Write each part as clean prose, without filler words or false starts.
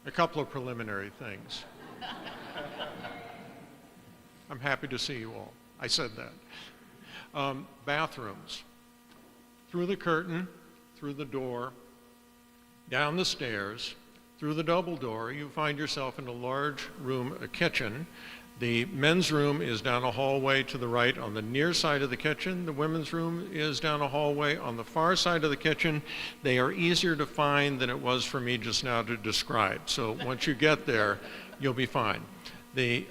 A couple of preliminary things. I'm happy to see you all. I said that. Bathrooms. Through the curtain, through the door, down the stairs, through the double door, you find yourself in a large room, a kitchen. The men's room is down a hallway to the right on the near side of the kitchen. The women's room is down a hallway on the far side of the kitchen. They are easier to find than it was for me just now to describe. So once you get there, you'll be fine. The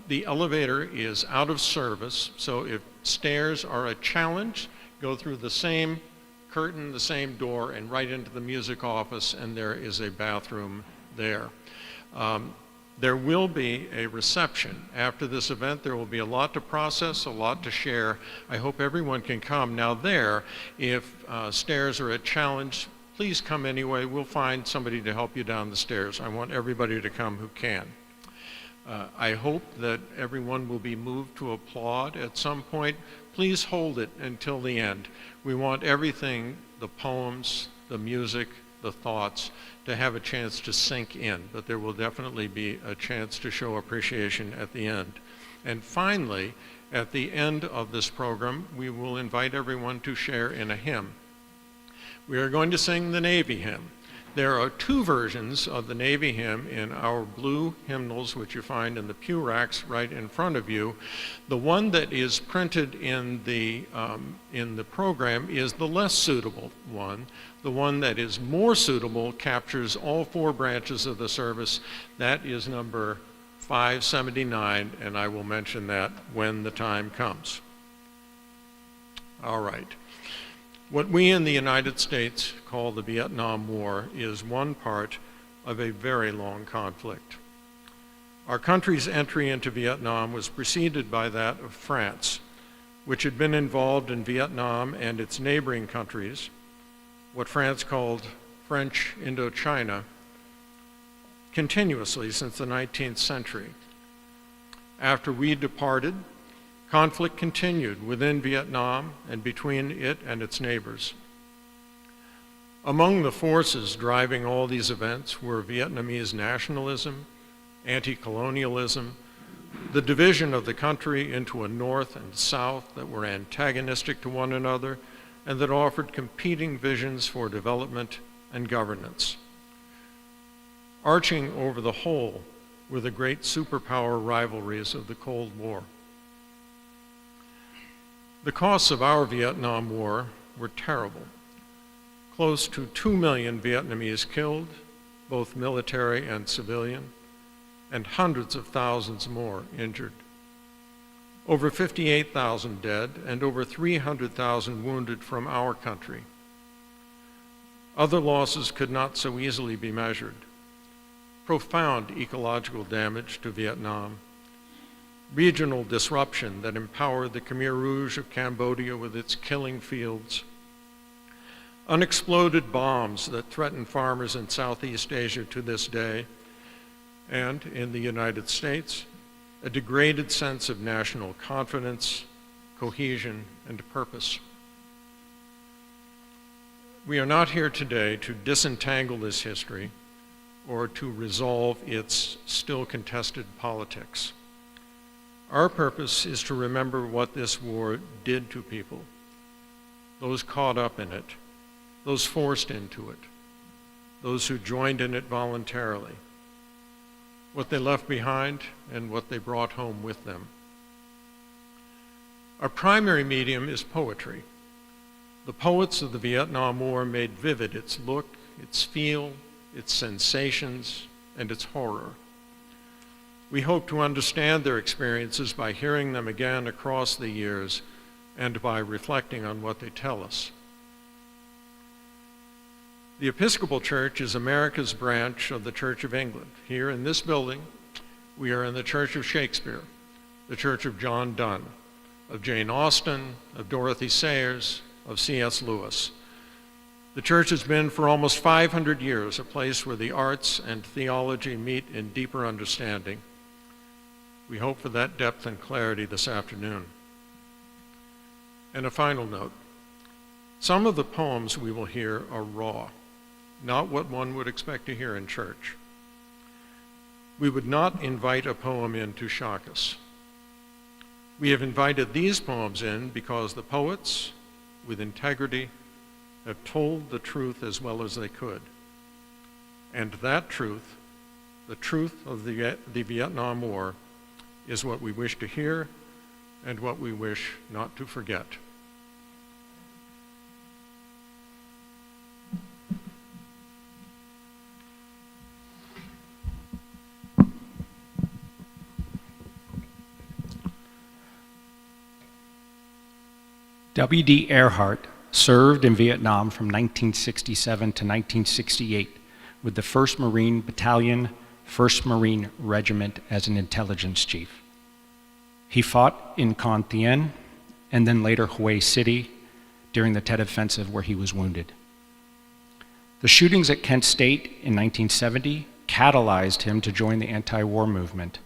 elevator is out of service, so if stairs are a challenge, go through the same curtain, the same door, and right into the music office, and there is a bathroom there. There will be a reception after this event. There will be a lot to process, a lot to share. I hope everyone can come. Now there, if stairs are a challenge, please come anyway. We'll find somebody to help you down the stairs. I want everybody to come who can. I hope that everyone will be moved to applaud at some point. Please hold it until the end. We want everything, the poems, the music, the thoughts, to have a chance to sink in, but there will definitely be a chance to show appreciation at the end. And finally, at the end of this program, we will invite everyone to share in a hymn. We are going to sing the Navy hymn. There are two versions of the Navy hymn in our blue hymnals, which you find in the pew racks right in front of you. The one that is printed in the program is the less suitable one. The one that is more suitable captures all four branches of the service. That is number 579, and I will mention that when the time comes. All right. What we in the United States call the Vietnam War is one part of a very long conflict. Our country's entry into Vietnam was preceded by that of France, which had been involved in Vietnam and its neighboring countries, what France called French Indochina, continuously since the 19th century. After we departed, conflict continued within Vietnam and between it and its neighbors. Among the forces driving all these events were Vietnamese nationalism, anti-colonialism, the division of the country into a North and South that were antagonistic to one another and that offered competing visions for development and governance. Arching over the whole were the great superpower rivalries of the Cold War. The costs of our Vietnam War were terrible. Close to 2 million Vietnamese killed, both military and civilian, and hundreds of thousands more injured. Over 58,000 dead and over 300,000 wounded from our country. Other losses could not so easily be measured. Profound ecological damage to Vietnam, regional disruption that empowered the Khmer Rouge of Cambodia with its killing fields, unexploded bombs that threaten farmers in Southeast Asia to this day, and in the United States, a degraded sense of national confidence, cohesion, and purpose. We are not here today to disentangle this history or to resolve its still contested politics. Our purpose is to remember what this war did to people, those caught up in it, those forced into it, those who joined in it voluntarily, what they left behind and what they brought home with them. Our primary medium is poetry. The poets of the Vietnam War made vivid its look, its feel, its sensations, and its horror. We hope to understand their experiences by hearing them again across the years and by reflecting on what they tell us. The Episcopal Church is America's branch of the Church of England. Here in this building, we are in the Church of Shakespeare, the Church of John Donne, of Jane Austen, of Dorothy Sayers, of C.S. Lewis. The church has been for almost 500 years a place where the arts and theology meet in deeper understanding. We hope for that depth and clarity this afternoon. And a final note. Some of the poems we will hear are raw. not what one would expect to hear in church. We would not invite a poem in to shock us. We have invited these poems in because the poets, with integrity, have told the truth as well as they could. And that truth, the truth of the Vietnam War, is what we wish to hear and what we wish not to forget. W.D. Earhart served in Vietnam from 1967 to 1968 with the 1st Marine Battalion, 1st Marine Regiment as an intelligence chief. He fought in Con Thien and then later Hue City during the Tet Offensive where he was wounded. The shootings at Kent State in 1970 catalyzed him to join the anti-war movement.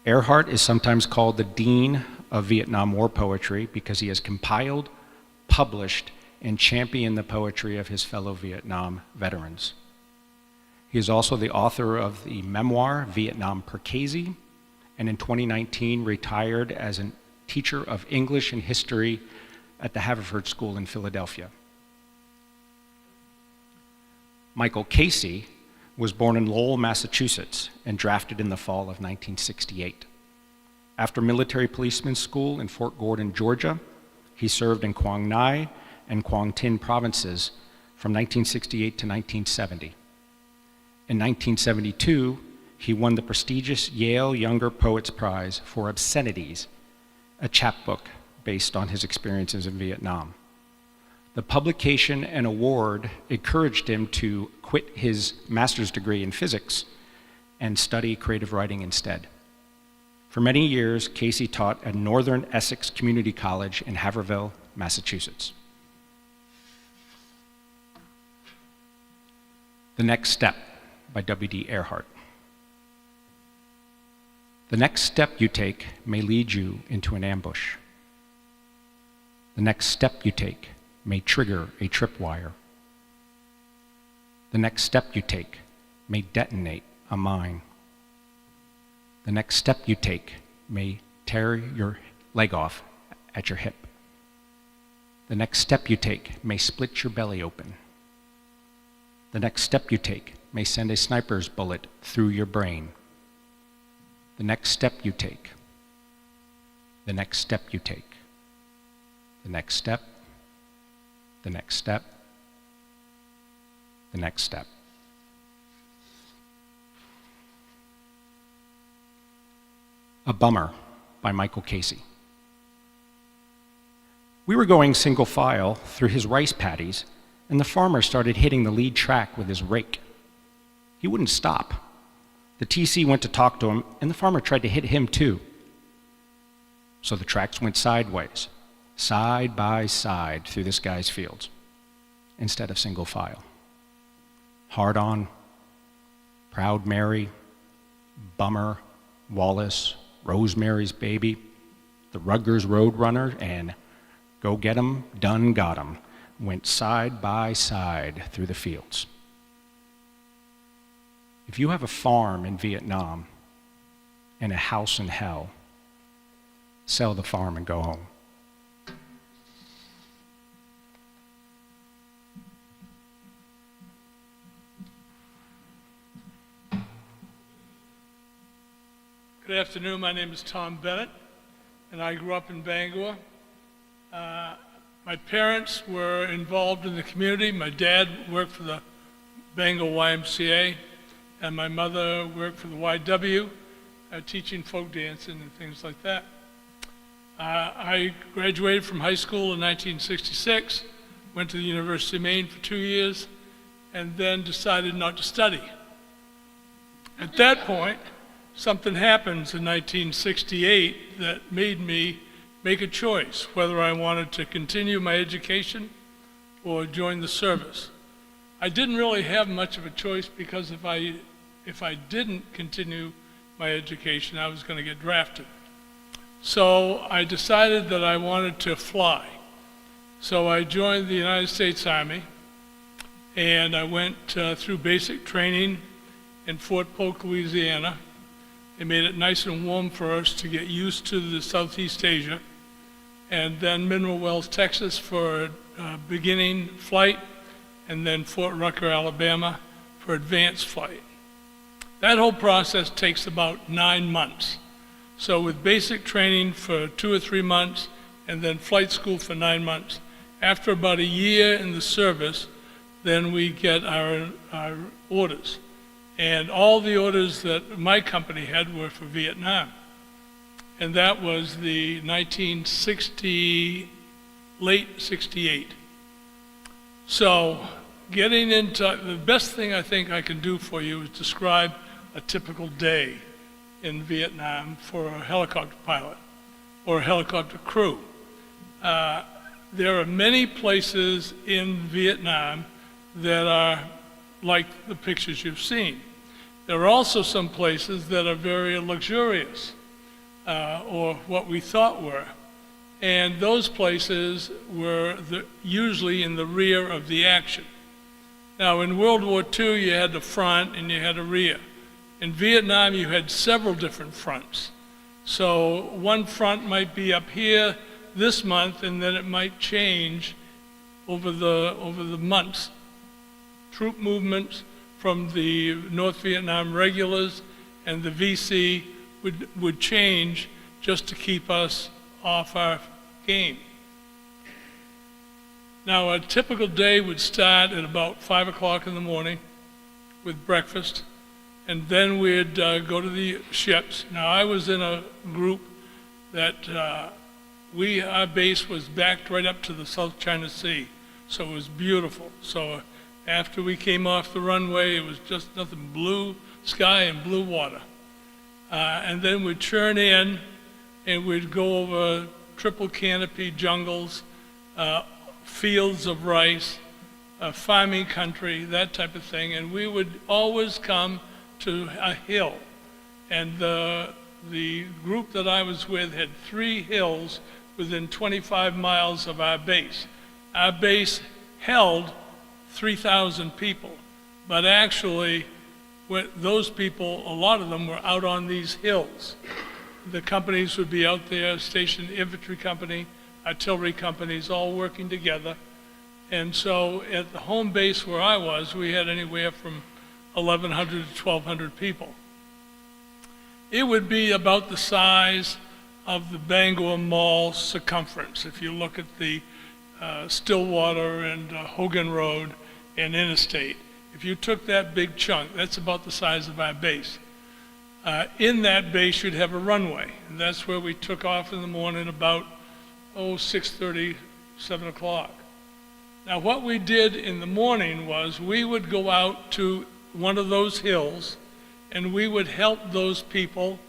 Earhart is sometimes called the Dean of Vietnam War poetry because he has compiled, published, and championed the poetry of his fellow Vietnam veterans. He is also the author of the memoir, Vietnam Percasi, and in 2019 retired as a teacher of English and history at the Haverford School in Philadelphia. Michael Casey was born in Lowell, Massachusetts, and drafted in the fall of 1968. After military policeman school in Fort Gordon, Georgia, he served in Quang Ngai and Quang Tin provinces from 1968 to 1970. In 1972, he won the prestigious Yale Younger Poets Prize for Obscenities, a chapbook based on his experiences in Vietnam. The publication and award encouraged him to quit his master's degree in physics and study creative writing instead. For many years, Casey taught at Northern Essex Community College in Haverhill, Massachusetts. The Next Step by W.D. Earhart. The next step you take may lead you into an ambush. The next step you take may trigger a tripwire. The next step you take may detonate a mine. The next step you take may tear your leg off at your hip. The next step you take may split your belly open. The next step you take may send a sniper's bullet through your brain. The next step you take. The next step you take. The next step. The next step. The next step. A Bummer by Michael Casey. We were going single file through his rice paddies, and the farmer started hitting the lead track with his rake. He wouldn't stop. The TC went to talk to him, and the farmer tried to hit him too. So the tracks went sideways, side by side through this guy's fields, instead of single file. Hard On, Proud Mary, Bummer, Wallace, Rosemary's Baby, The Rutgers Roadrunner, and Go Get 'Em, Done Got 'Em went side by side through the fields. If you have a farm in Vietnam and a house in hell, sell the farm and go home. Good afternoon, my name is Tom Bennett, and I grew up in Bangor. My parents were involved in the community. My dad worked for the Bangor YMCA, and my mother worked for the YW, teaching folk dancing and things like that. I graduated from high school in 1966, went to the University of Maine for 2 years, and then decided not to study. At that point, something happens in 1968 that made me make a choice whether I wanted to continue my education or join the service. I didn't really have much of a choice because if I didn't continue my education, I was going to get drafted. So I decided that I wanted to fly. So I joined the United States Army, and I went through basic training in Fort Polk, Louisiana. They made it nice and warm for us to get used to the Southeast Asia. And then Mineral Wells, Texas for beginning flight, and then Fort Rucker, Alabama for advanced flight. That whole process takes about 9 months. So with basic training for 2 or 3 months, and then flight school for 9 months, after about a year in the service, then we get our orders. And all the orders that my company had were for Vietnam. And that was the 1960, late 68. So getting into, the best thing I think I can do for you is describe a typical day in Vietnam for a helicopter pilot or a helicopter crew. There are many places in Vietnam that are like the pictures you've seen. There are also some places that are very luxurious, or what we thought were. And those places were usually in the rear of the action. Now, in World War II, you had the front and you had a rear. In Vietnam, you had several different fronts. So one front might be up here this month, and then it might change over the months. Troop movements from the North Vietnam regulars and the VC would change just to keep us off our game. Now, a typical day would start at about 5 o'clock in the morning with breakfast, and then we'd go to the ships. Now, I was in a group that our base was backed right up to the South China Sea, so it was beautiful. So after we came off the runway, it was just nothing, blue sky and blue water. And then we'd churn in, and we'd go over triple canopy jungles, fields of rice, farming country, that type of thing. And we would always come to a hill. And the group that I was with had 3 hills within 25 miles of our base. Our base held 3,000 people, but actually those people, a lot of them were out on these hills. The companies would be out there, stationed infantry company, artillery companies, all working together. And so at the home base where I was, we had anywhere from 1,100 to 1,200 people. It would be about the size of the Bangor Mall circumference. If you look at the Stillwater and Hogan Road and Interstate, if you took that big chunk, that's about the size of our base. In that base, you'd have a runway, and that's where we took off in the morning about 6:30, 7 o'clock. Now, what we did in the morning was we would go out to one of those hills, and we would help those people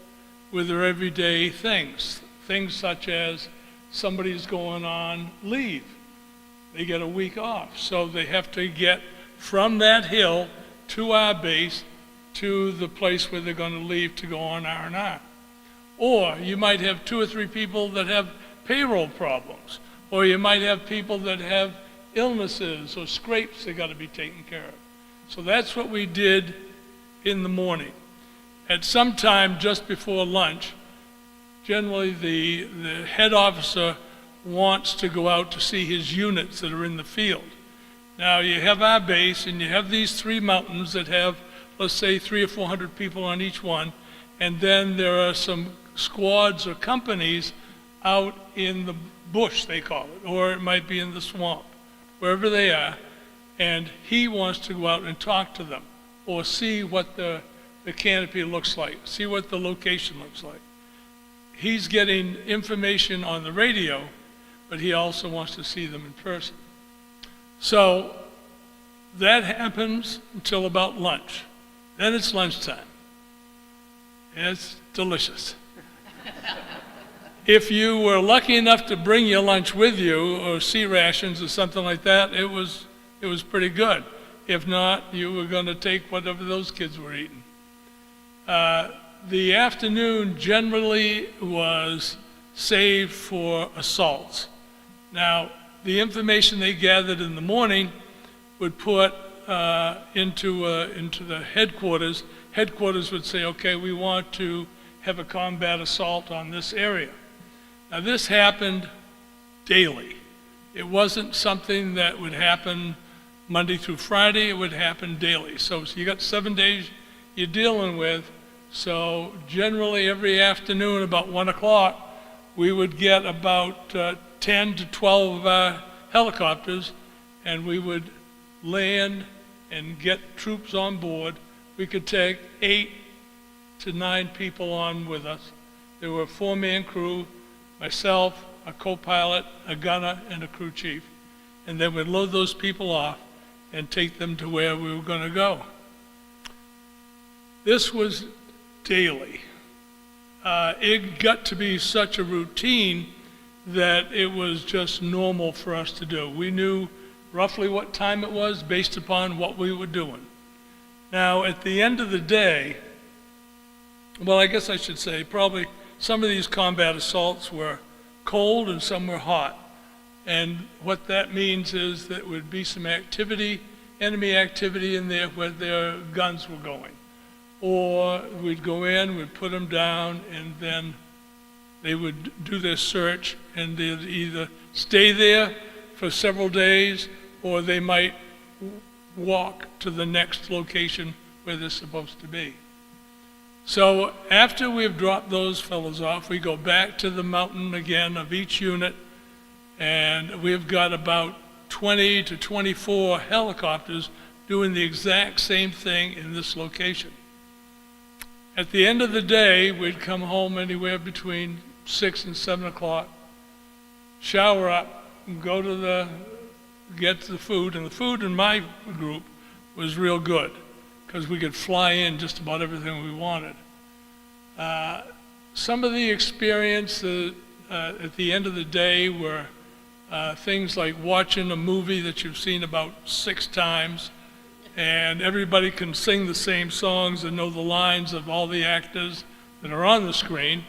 with their everyday things such as somebody's going on leave. They get a week off, so they have to get from that hill to our base to the place where they're going to leave to go on R&R. Or you might have 2 or 3 people that have payroll problems, or you might have people that have illnesses or scrapes that got to be taken care of. So that's what we did in the morning. At some time just before lunch, generally the head officer wants to go out to see his units that are in the field. Now, you have our base, and you have these 3 mountains that have, let's say, 300 or 400 people on each one, and then there are some squads or companies out in the bush, they call it, or it might be in the swamp, wherever they are, and he wants to go out and talk to them, or see what the canopy looks like, see what the location looks like. He's getting information on the radio, but he also wants to see them in person. So that happens until about lunch. Then it's lunchtime. It's delicious. If you were lucky enough to bring your lunch with you, or sea rations or something like that, it was pretty good. If not, you were going to take whatever those kids were eating. The afternoon generally was saved for assaults. Now, the information they gathered in the morning would put into the headquarters, headquarters would say, okay, we want to have a combat assault on this area. Now this happened daily. It wasn't something that would happen Monday through Friday, it would happen daily. So you got 7 days you're dealing with. So generally every afternoon about 1 o'clock, we would get about 10 to 12 helicopters, and we would land and get troops on board. We could take 8 to 9 people on with us. There were a 4-man crew, myself, a co-pilot, a gunner, and a crew chief. And then we'd load those people off and take them to where we were going to go. This was daily. It got to be such a routine that it was just normal for us to do. We knew roughly what time it was based upon what we were doing. Now, at the end of the day, well, I guess I should say probably some of these combat assaults were cold and some were hot. And what that means is that would be some activity, enemy activity in there where their guns were going. Or we'd go in, we'd put them down, and then they would do their search, and they'd either stay there for several days, or they might walk to the next location where they're supposed to be. So after we've dropped those fellows off, we go back to the mountain again of each unit, and we've got about 20 to 24 helicopters doing the exact same thing in this location. At the end of the day, we'd come home anywhere between 6 and 7 o'clock, shower up, and get to the food, and the food in my group was real good because we could fly in just about everything we wanted. Some of the experience at the end of the day were things like watching a movie that you've seen about 6 times, and everybody can sing the same songs and know the lines of all the actors that are on the screen.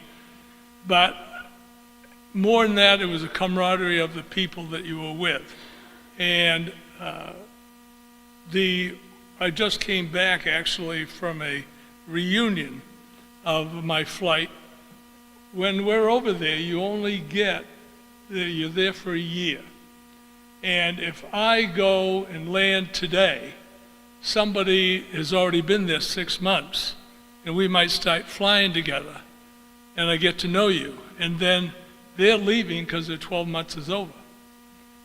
But more than that, it was a camaraderie of the people that you were with. And I just came back actually from a reunion of my flight. When we're over there, you're there for a year. And if I go and land today, somebody has already been there 6 months, and we might start flying together, and I get to know you. And then they're leaving because their 12 months is over.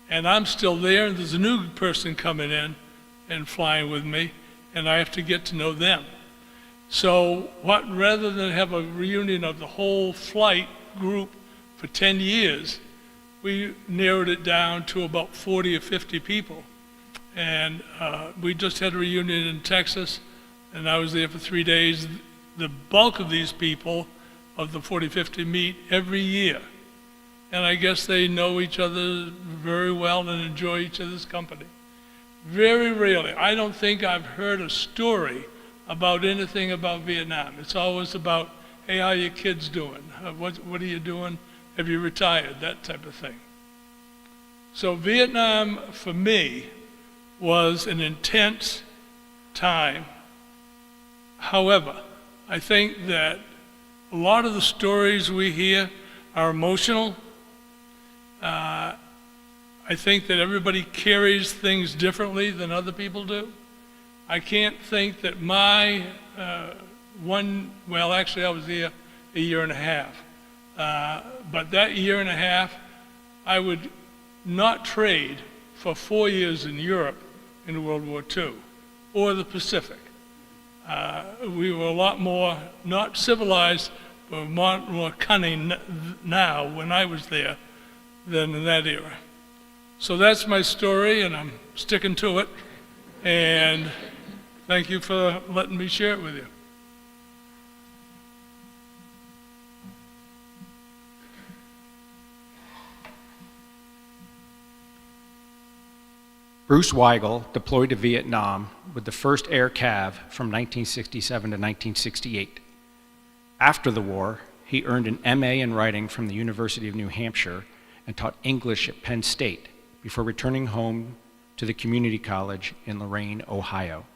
And I'm still there, and there's a new person coming in and flying with me, and I have to get to know them. So rather than have a reunion of the whole flight group for 10 years, we narrowed it down to about 40 or 50 people. And we just had a reunion in Texas, and I was there for 3 days. The bulk of these people, of the 40, 50, meet every year. And I guess they know each other very well and enjoy each other's company. Very rarely. I don't think I've heard a story about anything about Vietnam. It's always about, hey, how are your kids doing? What are you doing? Have you retired? That type of thing. So Vietnam, for me, was an intense time. However, I think that a lot of the stories we hear are emotional. I think that everybody carries things differently than other people do. I can't think that actually I was there a year and a half. But that year and a half, I would not trade for 4 years in Europe in World War II or the Pacific. We were a lot more, not civilized, but more cunning now when I was there than in that era. So that's my story, and I'm sticking to it. And thank you for letting me share it with you. Bruce Weigel deployed to Vietnam with the 1st Air Cav from 1967 to 1968. After the war, he earned an MA in writing from the University of New Hampshire and taught English at Penn State before returning home to the community college in Lorain, Ohio.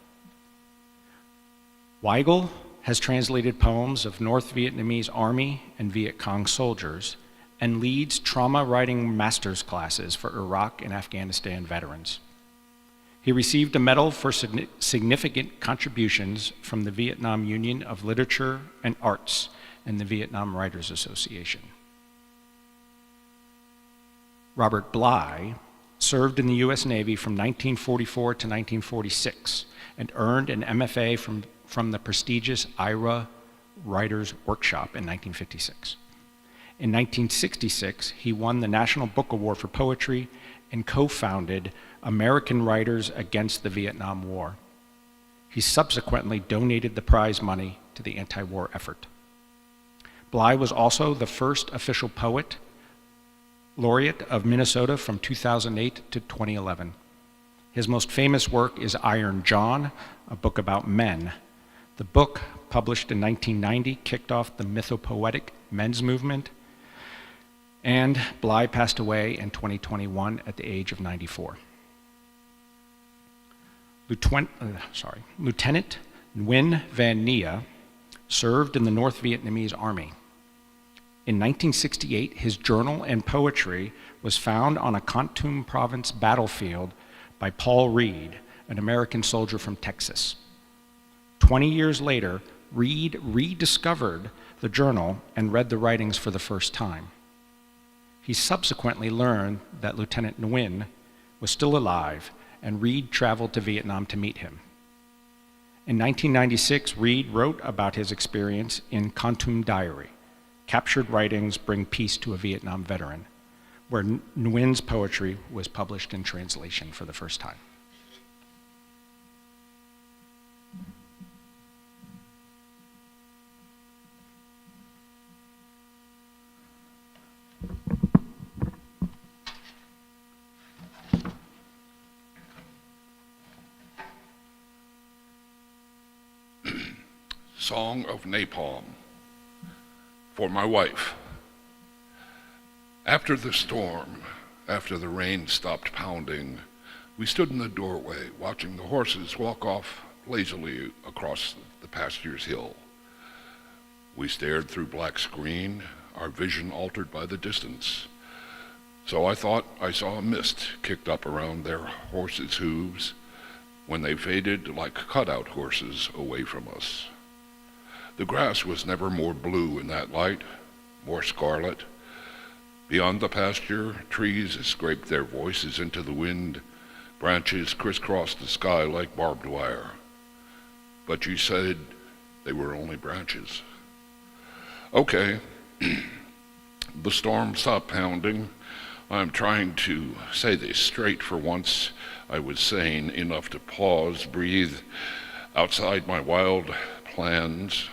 Weigel has translated poems of North Vietnamese Army and Viet Cong soldiers and leads trauma writing master's classes for Iraq and Afghanistan veterans. He received a medal for significant contributions from the Vietnam Union of Literature and Arts and the Vietnam Writers Association. Robert Bly served in the U.S. Navy from 1944 to 1946 and earned an MFA from the prestigious Ira Writers Workshop in 1956. In 1966, he won the National Book Award for Poetry and co-founded American Writers Against the Vietnam War. He subsequently donated the prize money to the anti-war effort. Bly was also the first official poet laureate of Minnesota from 2008 to 2011. His most famous work is Iron John, a book about men. The book, published in 1990, kicked off the mythopoetic men's movement, and Bly passed away in 2021 at the age of 94. Lieutenant Nguyen Van Nia served in the North Vietnamese Army. In 1968, his journal and poetry was found on a Kon Tum province battlefield by Paul Reed, an American soldier from Texas. 20 years later, Reed rediscovered the journal and read the writings for the first time. He subsequently learned that Lieutenant Nguyen was still alive, and Reed traveled to Vietnam to meet him. In 1996, Reed wrote about his experience in Kon Tum Diary, Captured Writings Bring Peace to a Vietnam Veteran, where Nguyen's poetry was published in translation for the first time. Song of Napalm for my wife. After the storm, after the rain stopped pounding, we stood in the doorway watching the horses walk off lazily across the pasture's hill. We stared through black screen, our vision altered by the distance. So I thought I saw a mist kicked up around their horses' hooves when they faded like cutout horses away from us. The grass was never more blue in that light, more scarlet. Beyond the pasture, trees scraped their voices into the wind, branches crisscrossed the sky like barbed wire. But you said they were only branches. Okay, the storm stopped pounding. I'm trying to say this straight for once. I was sane enough to pause, breathe outside my wild plans.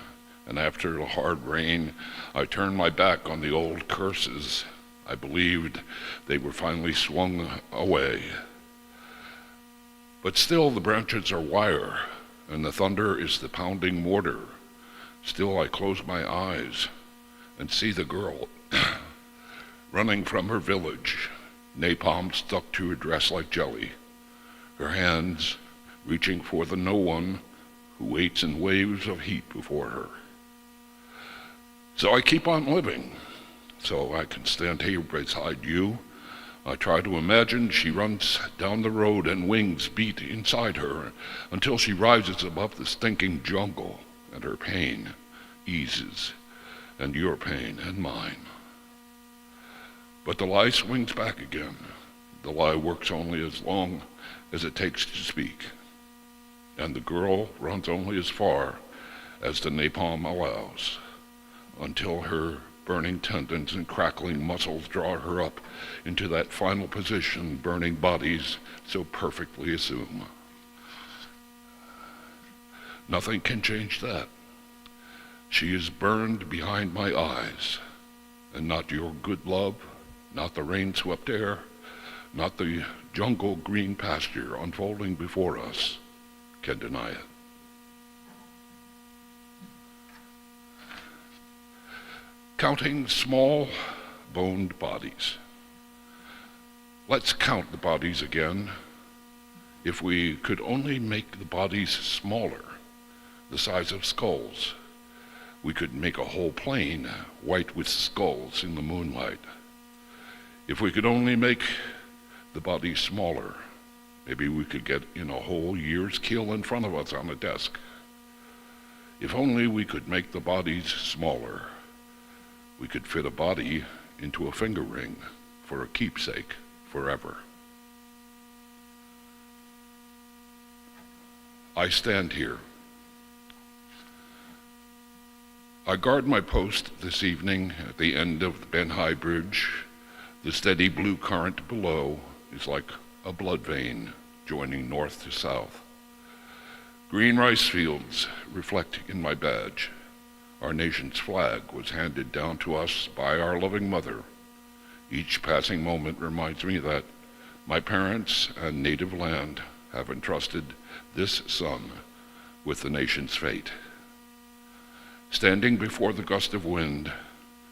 And after a hard rain, I turned my back on the old curses. I believed they were finally swung away. But still the branches are wire, and the thunder is the pounding mortar. Still I close my eyes and see the girl running from her village, napalm stuck to her dress like jelly, her hands reaching for the no one who waits in waves of heat before her. So I keep on living, so I can stand here beside you. I try to imagine she runs down the road and wings beat inside her until she rises above the stinking jungle and her pain eases, and your pain and mine. But the lie swings back again. The lie works only as long as it takes to speak, and the girl runs only as far as the napalm allows, until her burning tendons and crackling muscles draw her up into that final position burning bodies so perfectly assume. Nothing can change that. She is burned behind my eyes, and not your good love, not the rain-swept air, not the jungle green pasture unfolding before us can deny it. Counting small boned bodies. Let's count the bodies again. If we could only make the bodies smaller, the size of skulls, we could make a whole plain white with skulls in the moonlight. If we could only make the bodies smaller, maybe we could get in a whole year's kill in front of us on a desk. If only we could make the bodies smaller, we could fit a body into a finger ring for a keepsake forever. I stand here. I guard my post this evening at the end of the Ben High Bridge. The steady blue current below is like a blood vein joining north to south. Green rice fields reflect in my badge. Our nation's flag was handed down to us by our loving mother. Each passing moment reminds me that my parents and native land have entrusted this son with the nation's fate. Standing before the gust of wind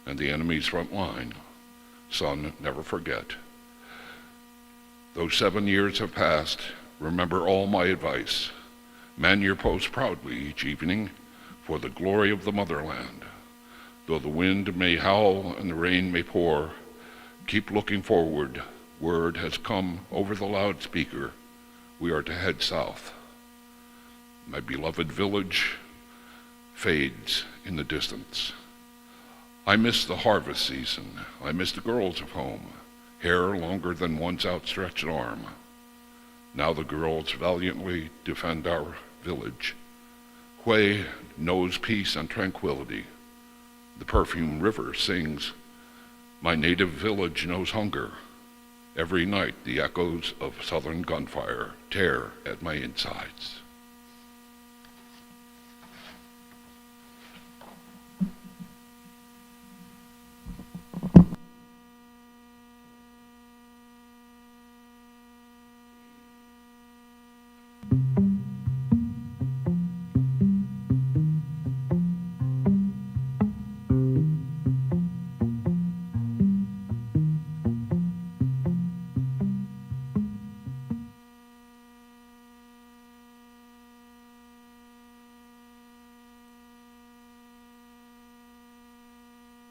and the enemy's front line, son, never forget. Though 7 years have passed, remember all my advice. Man your post proudly each evening for the glory of the motherland. Though the wind may howl and the rain may pour, keep looking forward. Word has come over the loudspeaker. We are to head south. My beloved village fades in the distance. I miss the harvest season. I miss the girls of home, hair longer than one's outstretched arm. Now the girls valiantly defend our village. Hue knows peace and tranquility. The perfume river sings, my native village knows hunger. Every night the echoes of southern gunfire tear at my insides.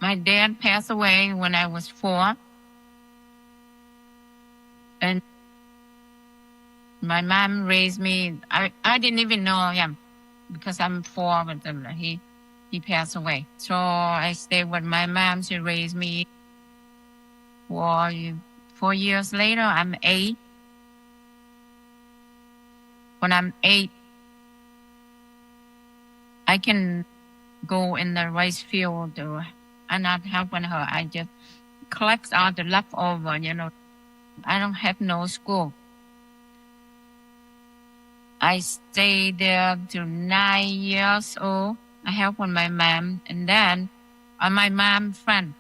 My dad passed away when I was 4. And my mom raised me. I didn't even know him because I'm 4 with him. He passed away. So I stayed with my mom. She raised me. 4 years later, I'm 8. When I'm 8, I can go in the rice field. I'm not helping her. I just collect all the leftover, I don't have no school. I stayed there till 9 years old. I help with my mom. And then my mom's friend,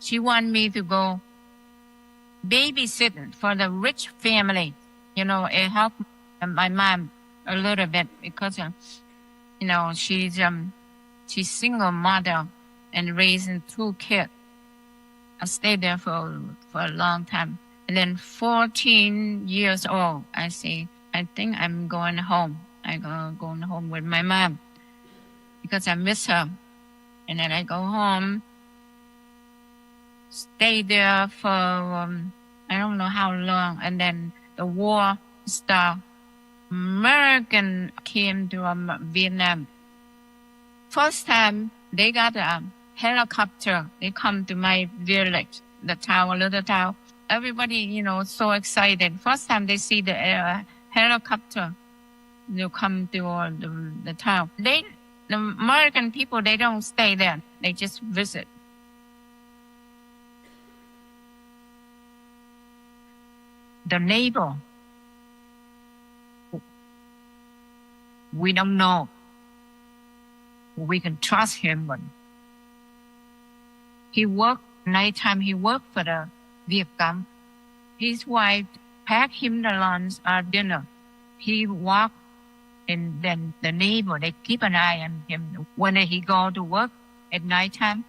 she wanted me to go babysitting for the rich family. It helped my mom a little bit because, she's single mother and raising 2 kids. I stayed there for a long time. And then 14 years old, I say, I think I'm going home. I'm going home with my mom because I miss her. And then I go home, stay there for, I don't know how long. And then the war started. American came to Vietnam. First time, they got a helicopter. They come to my village, the town, little town. Everybody, so excited. First time they see the helicopter, they come to the town. The American people, they don't stay there. They just visit. The neighbor, we don't know. We can trust him, but he worked nighttime. He worked for the Vietcong. His wife packed him the lunch or dinner. He walked, and then the neighbor, they keep an eye on him. When he go to work at nighttime,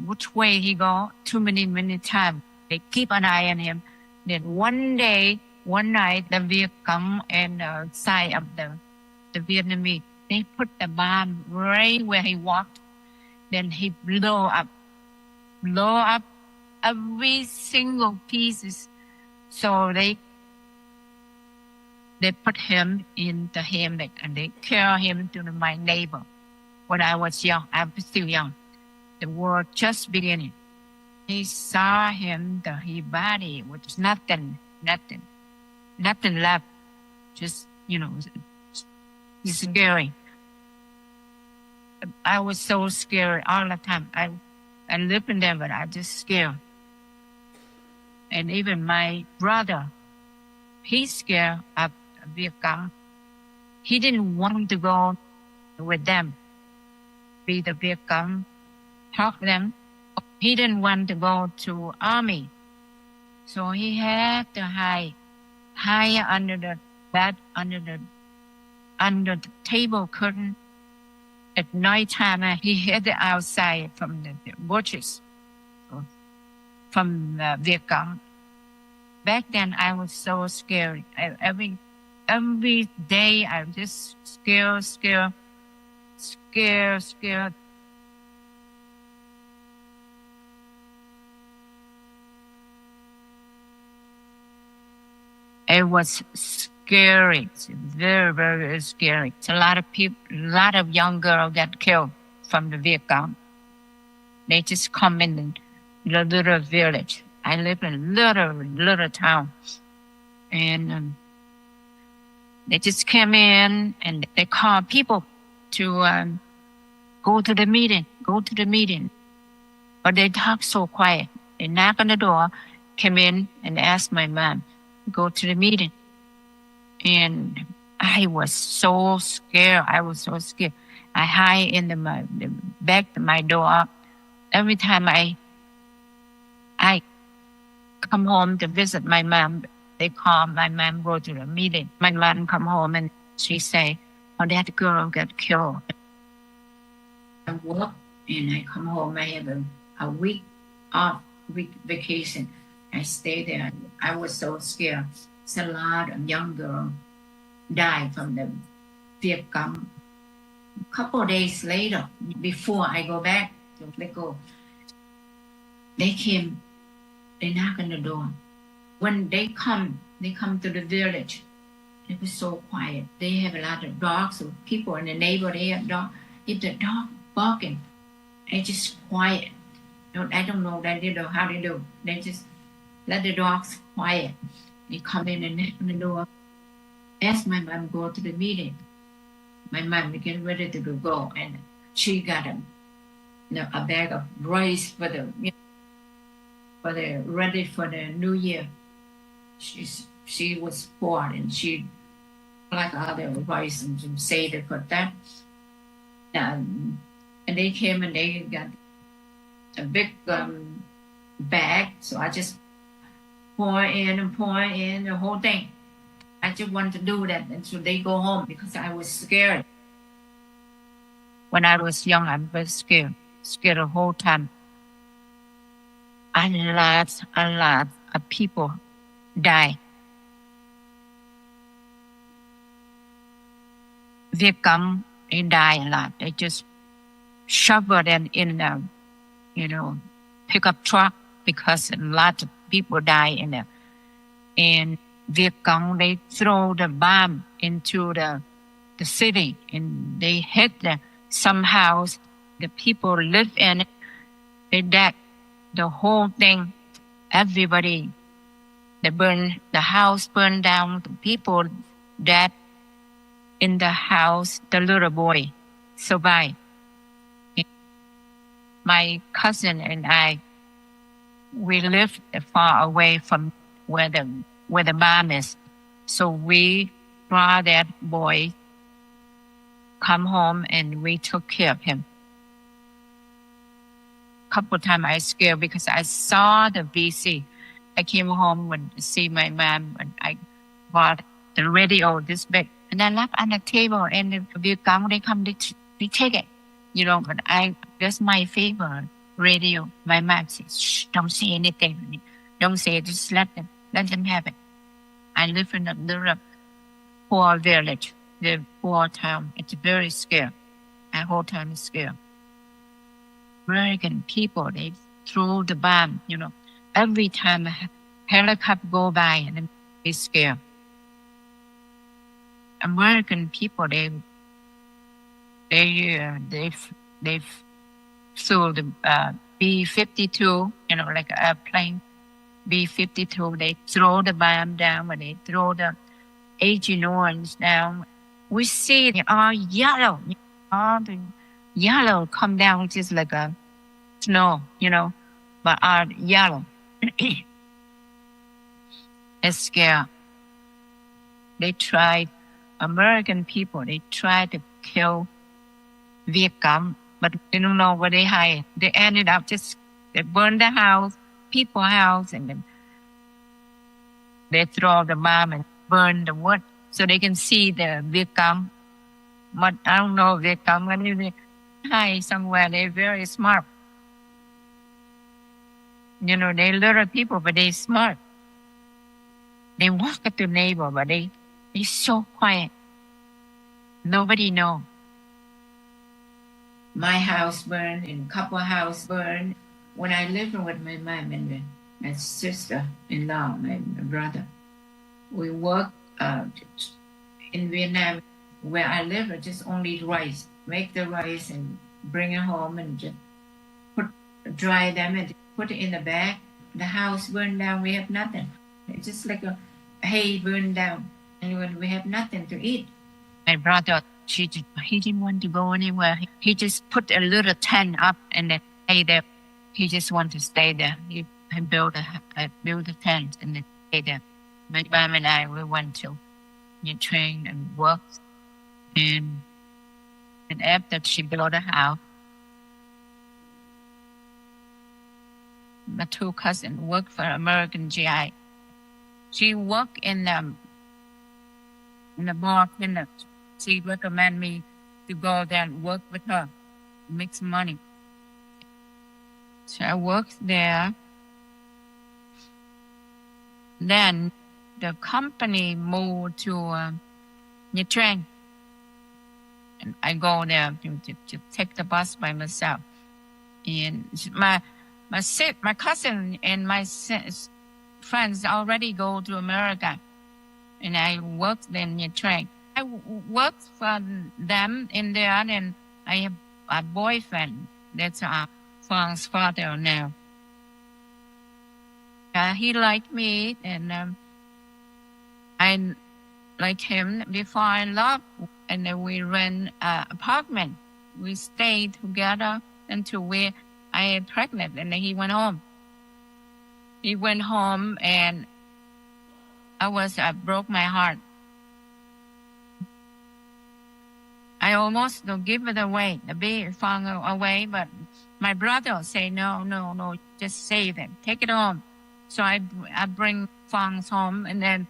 which way he go, too many times, they keep an eye on him. Then one day, one night the Viet Cong and the side of the Vietnamese, they put the bomb right where he walked. Then he blow up every single pieces. So they put him in the hammock and they carry him to my neighbor. When I was young, I was still young. The war just beginning. He saw him, his body was nothing left. Just, scary. I was so scared all the time. I lived in there, but I just scared. And even my brother, he's scared of Viet Cong. He didn't want to go with them, be the Viet Cong, talk to them. He didn't want to go to army. So he had to hide under the bed, under the table curtain. At night time, he hid outside from the bushes, from Viet Cong. Back then, I was so scared. Every day, I was just scared. It was scary. It's very, very scary. It's a lot of people, a lot of young girls got killed from the Viet Cong. They just come in the little village. I live in a little town. And they just came in and they called people to go to the meeting. But they talk so quiet. They knock on the door, came in and asked my mom, go to the meeting. And I was so scared. I hide in the back of my door. Every time I come home to visit my mom, they call my mom, go to the meeting. My mom come home and she say, oh, that girl got killed. I work and I come home. I have a week vacation. I stay there. I was so scared. It's a lot of young girls died from the Viet Cong. A couple of days later, before I go back to Bangor, they came. They knock on the door. When they come to the village. It was so quiet. They have a lot of dogs. So people in the neighborhood, they have dogs. If the dog barking, it's just quiet. I don't know how they do. They just let the dogs quiet. They come in and knock on the door. Ask my mom go to the meeting. My mom get ready to go, and she got a bag of rice for ready for the New Year. She was poor and she like other rice and some seder for that. And they came and they got a big bag, so I just pour in the whole thing. I just wanted to do that, and so they go home because I was scared. When I was young, I was scared the whole time. A lot of people die. Viet Cong, they die a lot. They just shovel them in a, pickup truck because a lot of people die in there. And Viet Cong, they throw the bomb into the city and they hit some house. The people live in it. They dead. The whole thing, everybody, the house burned down. The people dead in the house. The little boy survived. My cousin and I, we lived far away from where the bomb is. So we brought that boy come home and we took care of him. Couple times I scared because I saw the BC. I came home to see my mom and I bought the radio this big and I left on the table and the Viet Cong, they come, they take it. But that's my favorite radio. My mom says, shh, don't say anything. Don't say it, just let them have it. I live in a little poor village, the poor town. It's very scary. My whole town is scared. American people, they throw the bomb, every time a helicopter go by and then they scared. American people, they flew the B-52, like an airplane, B-52. They throw the bomb down, and they throw the Agent Orange down. We see it all yellow, all the yellow come down just like a snow, but are yellow. It's scary. American people, they try to kill Viet Cong, but they don't know where they hide. They ended up they burn the house, people's house, and then they throw the bomb and burn the wood so they can see the Viet Cong. But I don't know Viet Cong, they hide somewhere. They're very smart. They're little people, but they're smart. They walk at the neighbor, but they're so quiet. Nobody knows. My house burned and couple house burned. When I lived with my mom and my sister-in-law, my brother, we worked in Vietnam. Where I live, just only rice. Make the rice and bring it home and just dry them and put it in the bag. The house burned down. We have nothing. It's just like a hay burned down, and when we have nothing to eat. My brother, he didn't want to go anywhere. He just put a little tent up and then stay there. He just wanted to stay there. He built a tent and then stay there. My mom and I, we went to train and work. And after she built a house, my two cousins worked for American GI. She worked in the bar clinic. She recommended me to go there and work with her, make some money. So I worked there. Then the company moved to Nha Trang. And I go there to take the bus by myself. And my cousin and my friends already go to America. And I worked in Nha Trang. I worked for them in there, and I have a boyfriend. That's Fang's father now. He liked me, and I like him before I left. And then we rent an apartment. We stayed together until I had pregnant, and then he went home. He went home, and I broke my heart. I almost give it away, the baby Fang away, but my brother say no, just save it, take it home. So I bring Fang's home, and then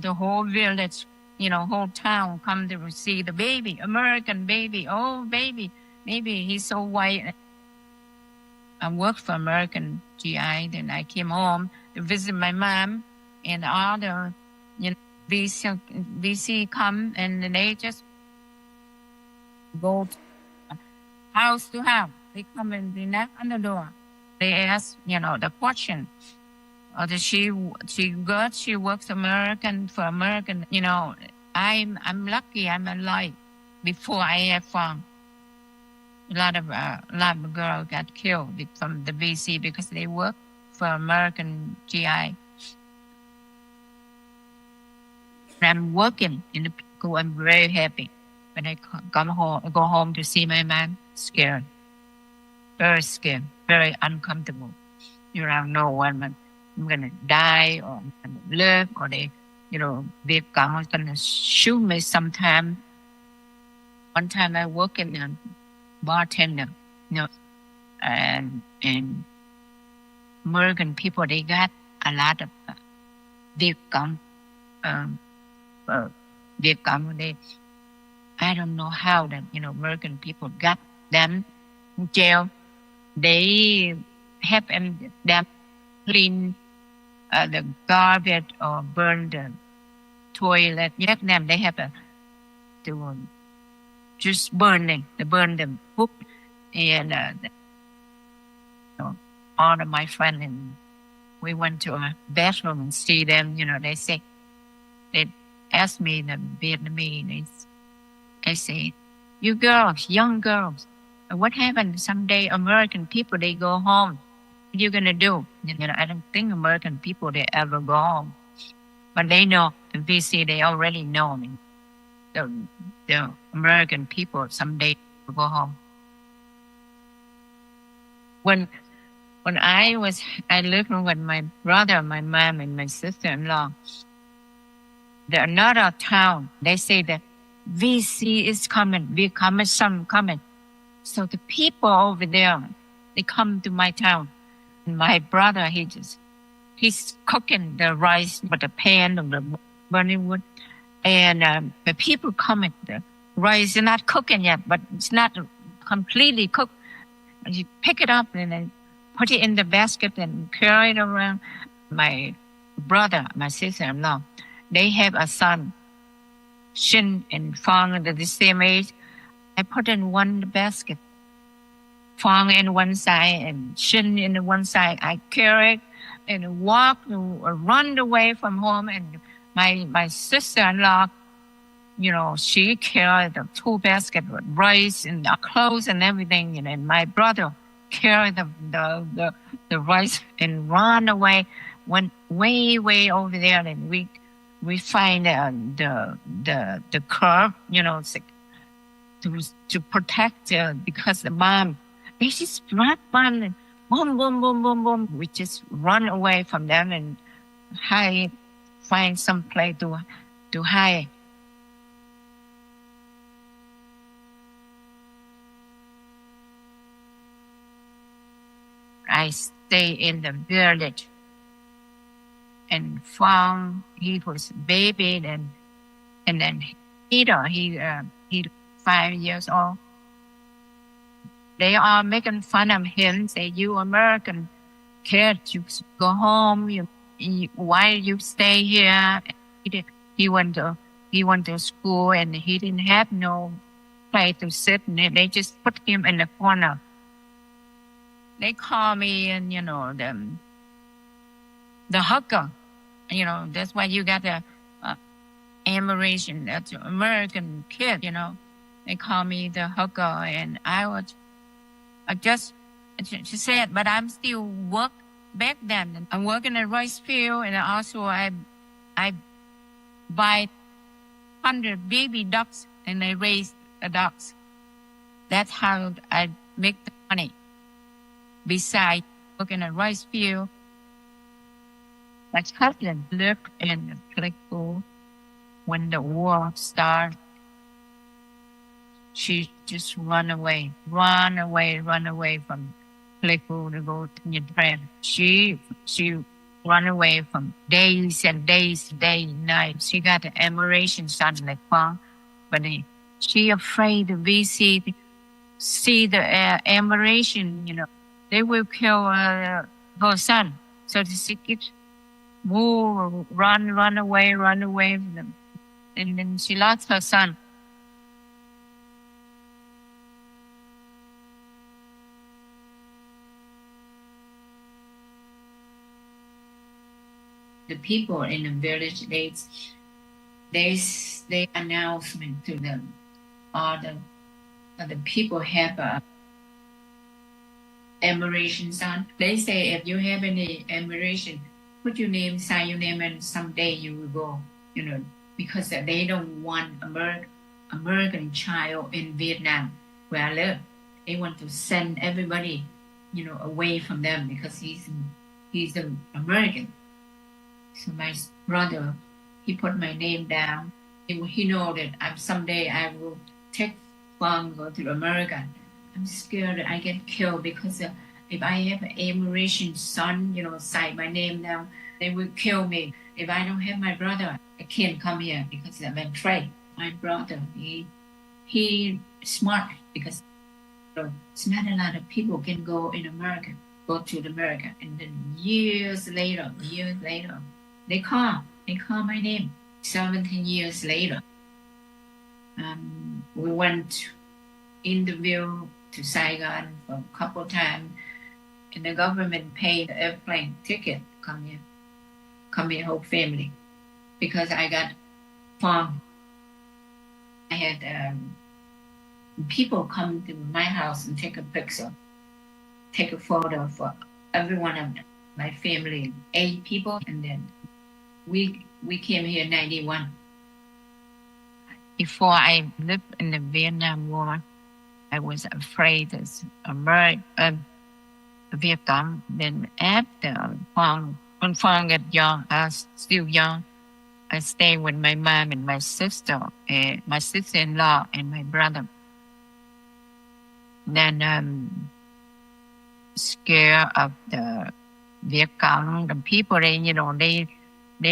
the whole village, whole town come to see the baby, American baby. Oh, baby, he's so white. I worked for American GI. Then I came home to visit my mom, and all the VC come, and they just go house to house. They come and they knock on the door. They ask, the question. Or she works American for American. I'm lucky I'm alive before I have found. A lot of girls got killed from the VC because they work for American GI. I'm working in the school. I'm very happy. When I go home to see my man, scared, very scared, very uncomfortable. Around no one, I'm gonna die or I'm gonna live, or Viet Cong is gonna shoot me sometime. One time I work in a bartender, and American people, they got a lot of Viet Cong. Viet Cong, I don't know how that, American people got them in jail. They have them clean the garbage or burn the toilet. Vietnam, they have to just burn the poop. And all of my friends, and we went to a bathroom and see them, they asked me in Vietnamese, they say, you girls, young girls, what happened? Someday American people, they go home. What are you going to do? I don't think American people, they ever go home. But they know, the VC, they already know me. The American people someday will go home. When I lived with my brother, my mom, and my sister-in-law, the another town, they say that VC is coming, we coming, some coming. So the people over there, they come to my town. And my brother, he's cooking the rice with the pan of the burning wood. And the people coming, the rice is not cooking yet, but it's not completely cooked. And you pick it up and then put it in the basket and carry it around. My brother, my sister-in-law, they have a son, Shin and Fang, the same age. I put in one basket, Fang in one side and Shin in one side. I carry it and walk, run away from home. And my sister-in-law, she carried the 2 baskets with rice and clothes and everything. And my brother carried the rice and run away, went way over there. And we find the curb, to protect, because the bomb, they just run, and boom, boom, boom, boom, boom. We just run away from them and find some place to hide. I stay in the village and found he was a baby, and then Peter, he 5 years old. They are making fun of him, say, you American kid, you go home, why you stay here? He went to school and he didn't have no place to sit, and they just put him in the corner. They call me, and the hooker. That's why you got the immigration. That's an American kid. They call me the hooker, and she said, but I'm still work back then. I work in a rice field, and also I buy 100 baby ducks, and I raise the ducks. That's how I make the money. Besides working in a rice field, my cousin lived in Episcopal when the war started. She just run away from Episcopal to go to Japan. She run away from days and night. She got an immigration son like Fang, but she afraid to see the immigration, they will kill her son. So she keeps run away from them. And then she lost her son. The people in the village, they announcement to them. All the people have a immigration son. They say if you have any immigration, put your name, sign your name, and someday you will go. Because they don't want American child in Vietnam where I live. They want to send everybody, away from them because he's an American. So my brother, he put my name down. He know that someday I will take Fang go to America. I'm scared that I get killed because if I have an immigration son, sign my name down, they will kill me. If I don't have my brother, I can't come here because I'm afraid. My brother, he smart because it's not a lot of people can go in America. go to America. And then years later, they call my name. 17 years later, we went interview to Saigon for a couple times, and the government paid the airplane ticket to come here whole family, because I got farm. I had people come to my house and take a picture, take a photo for every one of my family, 8 people, and then we came here in 91. Before I lived in the Vietnam War, I was afraid of Vietnam. Then after when Phong got young, I was still young, I stayed with my mom and my sister-in-law and my brother. Then scared of the Viet Cong, the people, they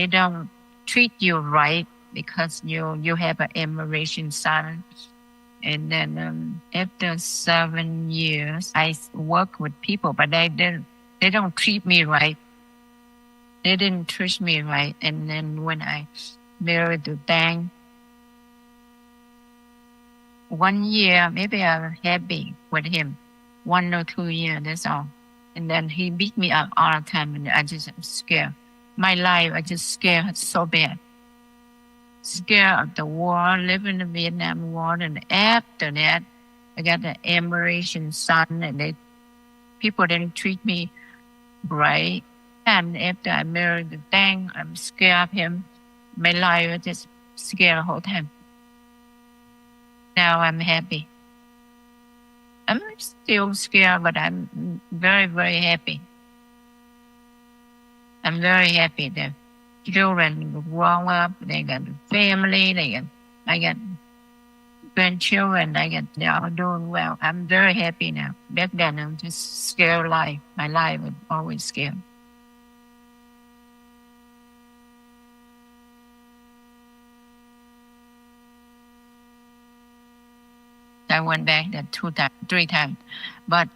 don't treat you right because you have an immigration son. And then after 7 years, I work with people, but they don't treat me right. They didn't treat me right. And then when I married the Tang, 1 year, maybe I was happy with him. 1 or 2 years, that's all. And then he beat me up all the time, and I just scared. My life, I just scared so bad. Scared of the war, living in the Vietnam War, and after that, I got an immigration son, and people didn't treat me right. And after I married the Tang, I'm scared of him. My life, I just scared the whole time. Now I'm happy. I'm still scared, but I'm very, very happy. I'm very happy that children grow up, they got a family, I got grandchildren, they are doing well. I'm very happy now. Back then, I'm just scared life. My life was always scared. I went back there 3 times. But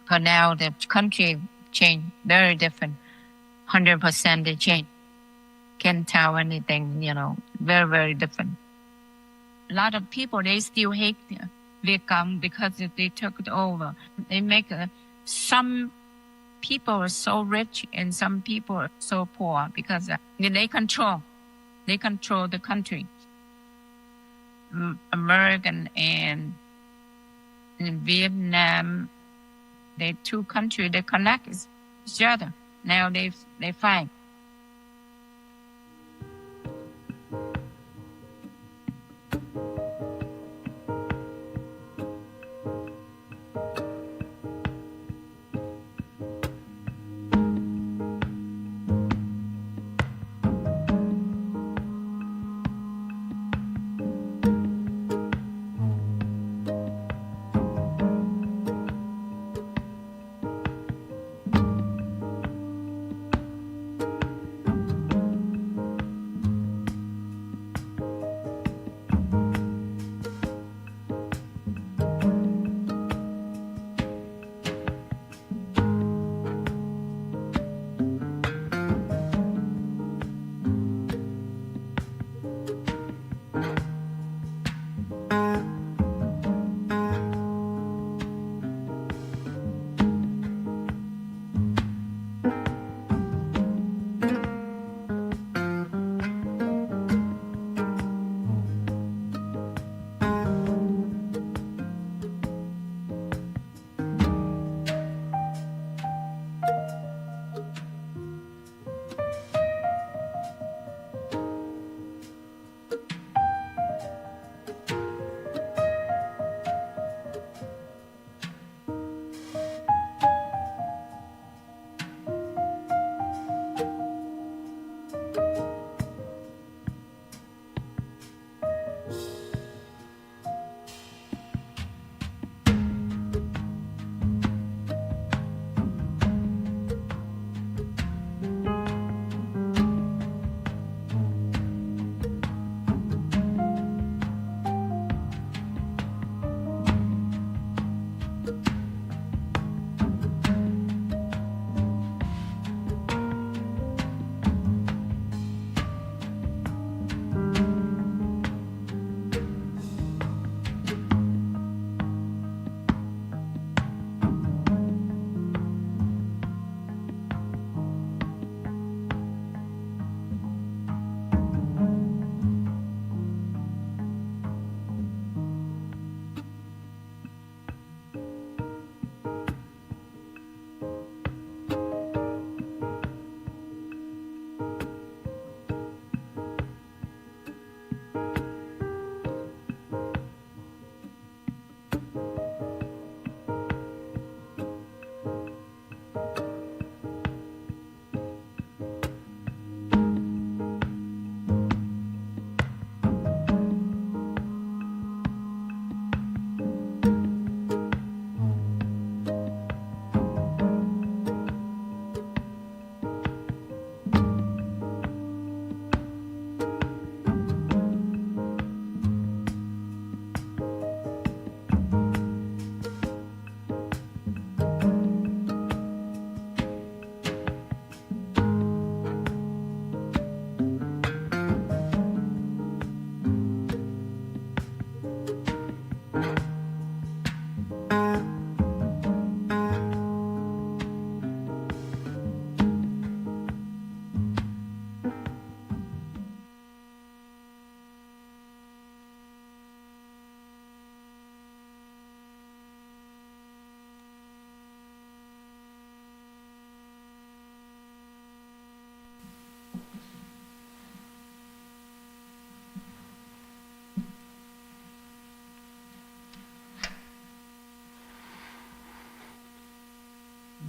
for now, the country changed, very different. 100% they changed. Can't tell anything, very, very different. A lot of people, they still hate Viet Cong because they took it over. They make some people are so rich and some people are so poor because they control the country. American and Vietnam, they 2 countries, they connect each other. Now they fight.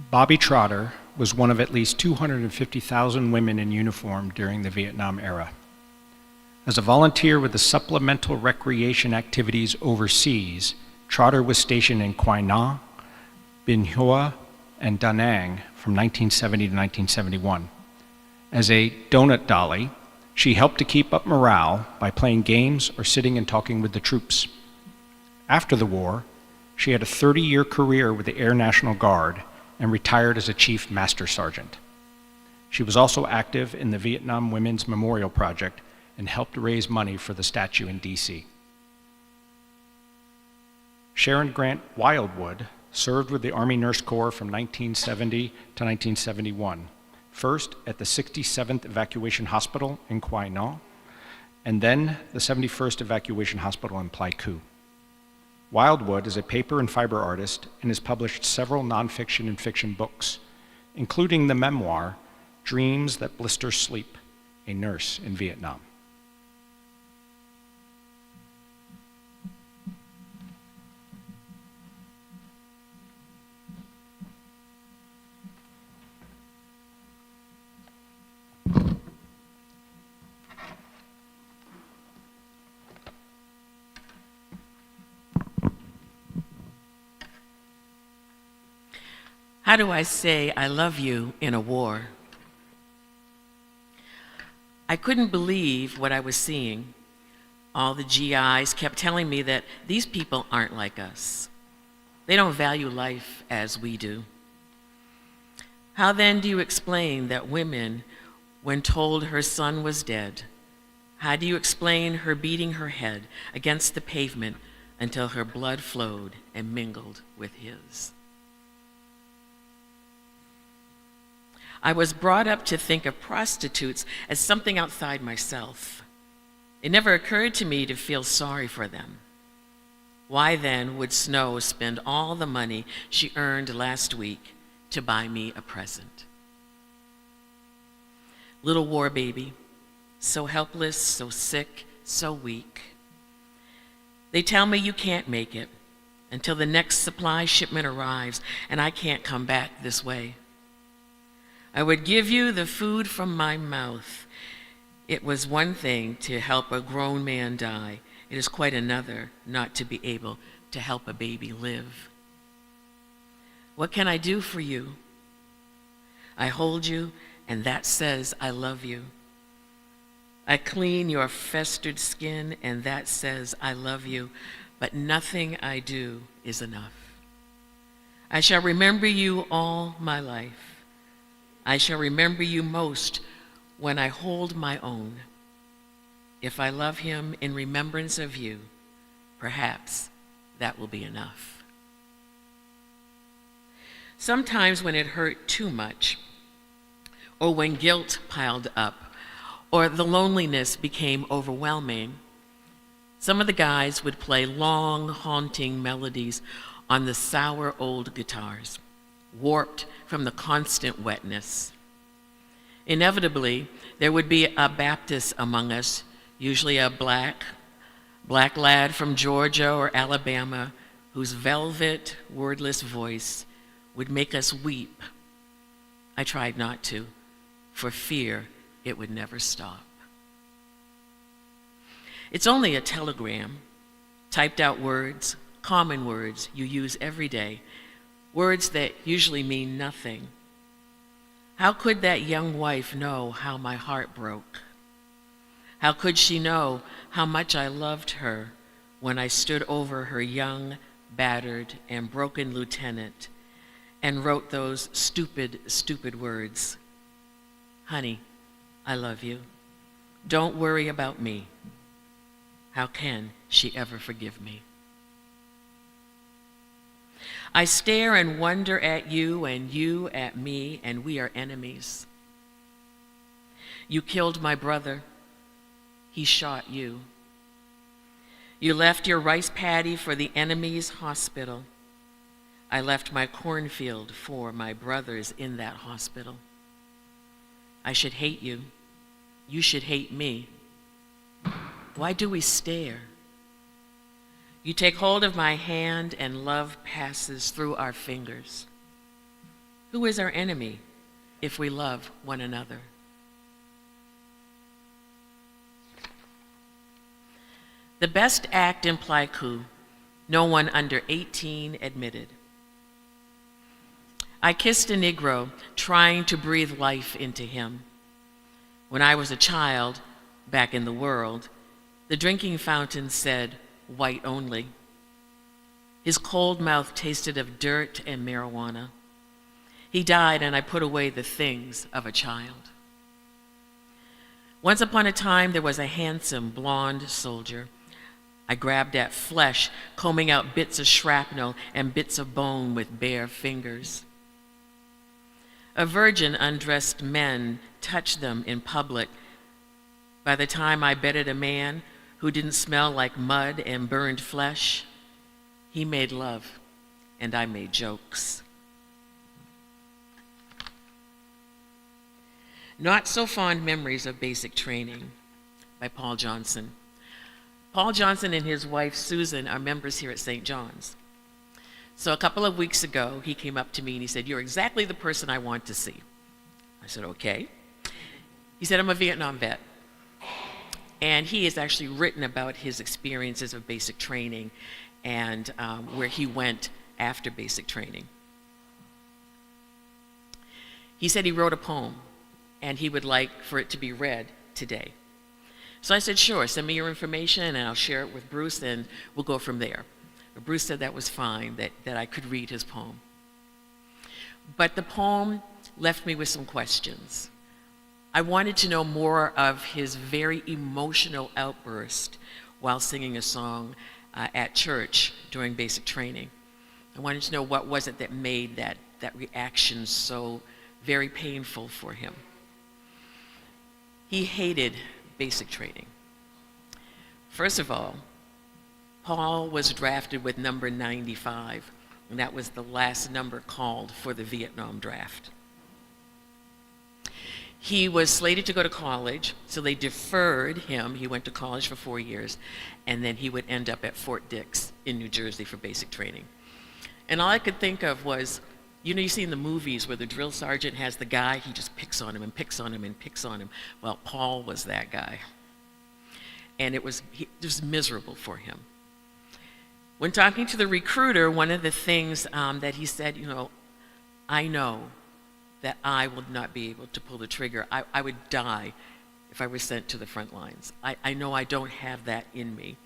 Bobby Trotter was one of at least 250,000 women in uniform during the Vietnam era. As a volunteer with the supplemental recreation activities overseas, Trotter was stationed in Quai Nam, Binh Hoa, and Da Nang from 1970 to 1971. As a donut dolly, she helped to keep up morale by playing games or sitting and talking with the troops. After the war, she had a 30-year career with the Air National Guard and retired as a Chief Master Sergeant. She was also active in the Vietnam Women's Memorial Project and helped raise money for the statue in D.C. Sharon Grant Wildwood served with the Army Nurse Corps from 1970 to 1971, first at the 67th Evacuation Hospital in Quai Nam, and then the 71st Evacuation Hospital in Pleiku. Wildwood is a paper and fiber artist and has published several nonfiction and fiction books, including the memoir, Dreams That Blister Sleep, a Nurse in Vietnam. How do I say I love you in a war? I couldn't believe what I was seeing. All the GIs kept telling me that these people aren't like us. They don't value life as we do. How then do you explain that women, when told her son was dead, how do you explain her beating her head against the pavement until her blood flowed and mingled with his? I was brought up to think of prostitutes as something outside myself. It never occurred to me to feel sorry for them. Why then would Snow spend all the money she earned last week to buy me a present? Little war baby, so helpless, so sick, so weak. They tell me you can't make it until the next supply shipment arrives, and I can't come back this way. I would give you the food from my mouth. It was one thing to help a grown man die. It is quite another not to be able to help a baby live. What can I do for you? I hold you, and that says I love you. I clean your festered skin, and that says I love you, but nothing I do is enough. I shall remember you all my life. I shall remember you most when I hold my own. If I love him in remembrance of you, perhaps that will be enough. Sometimes when it hurt too much, or when guilt piled up, or the loneliness became overwhelming, some of the guys would play long, haunting melodies on the sour old guitars, warped from the constant wetness. Inevitably, there would be a Baptist among us, usually a black lad from Georgia or Alabama, whose velvet, wordless voice would make us weep. I tried not to, for fear it would never stop. It's only a telegram, typed out words, common words you use every day, words that usually mean nothing. How could that young wife know how my heart broke? How could she know how much I loved her when I stood over her young, battered, and broken lieutenant and wrote those stupid, stupid words? Honey, I love you. Don't worry about me. How can she ever forgive me? I stare and wonder at you and you at me, and we are enemies. You killed my brother. He shot you. You left your rice paddy for the enemy's hospital. I left my cornfield for my brothers in that hospital. I should hate you. You should hate me. Why do we stare? You take hold of my hand and love passes through our fingers. Who is our enemy if we love one another? The best act in Pleiku, no one under 18 admitted. I kissed a Negro, trying to breathe life into him. When I was a child, back in the world, the drinking fountain said, white only. His cold mouth tasted of dirt and marijuana. He died, and I put away the things of a child. Once upon a time, there was a handsome blonde soldier. I grabbed at flesh, combing out bits of shrapnel and bits of bone with bare fingers. A virgin undressed men touched them in public. By the time I bedded a man who didn't smell like mud and burned flesh, he made love, and I made jokes. Not so fond memories of basic training by Paul Johnson. Paul Johnson and his wife Susan are members here at St. John's. So a couple of weeks ago, he came up to me and he said, "You're exactly the person I want to see." I said, "Okay." He said, "I'm a Vietnam vet." And he has actually written about his experiences of basic training and where he went after basic training. He said he wrote a poem and he would like for it to be read today. So I said, "Sure, send me your information and I'll share it with Bruce and we'll go from there." But Bruce said that was fine, that I could read his poem. But the poem left me with some questions. I wanted to know more of his very emotional outburst while singing a song at church during basic training. I wanted to know what was it that made that reaction so very painful for him. He hated basic training. First of all, Paul was drafted with number 95, and that was the last number called for the Vietnam draft. He was slated to go to college, so they deferred him. He went to college for 4 years, and then he would end up at Fort Dix in New Jersey for basic training. And all I could think of was, you see in the movies where the drill sergeant has the guy, he just picks on him and picks on him and picks on him. Well, Paul was that guy. And it was miserable for him. When talking to the recruiter, one of the things that he said, I know that I would not be able to pull the trigger. I would die if I were sent to the front lines. I know I don't have that in me.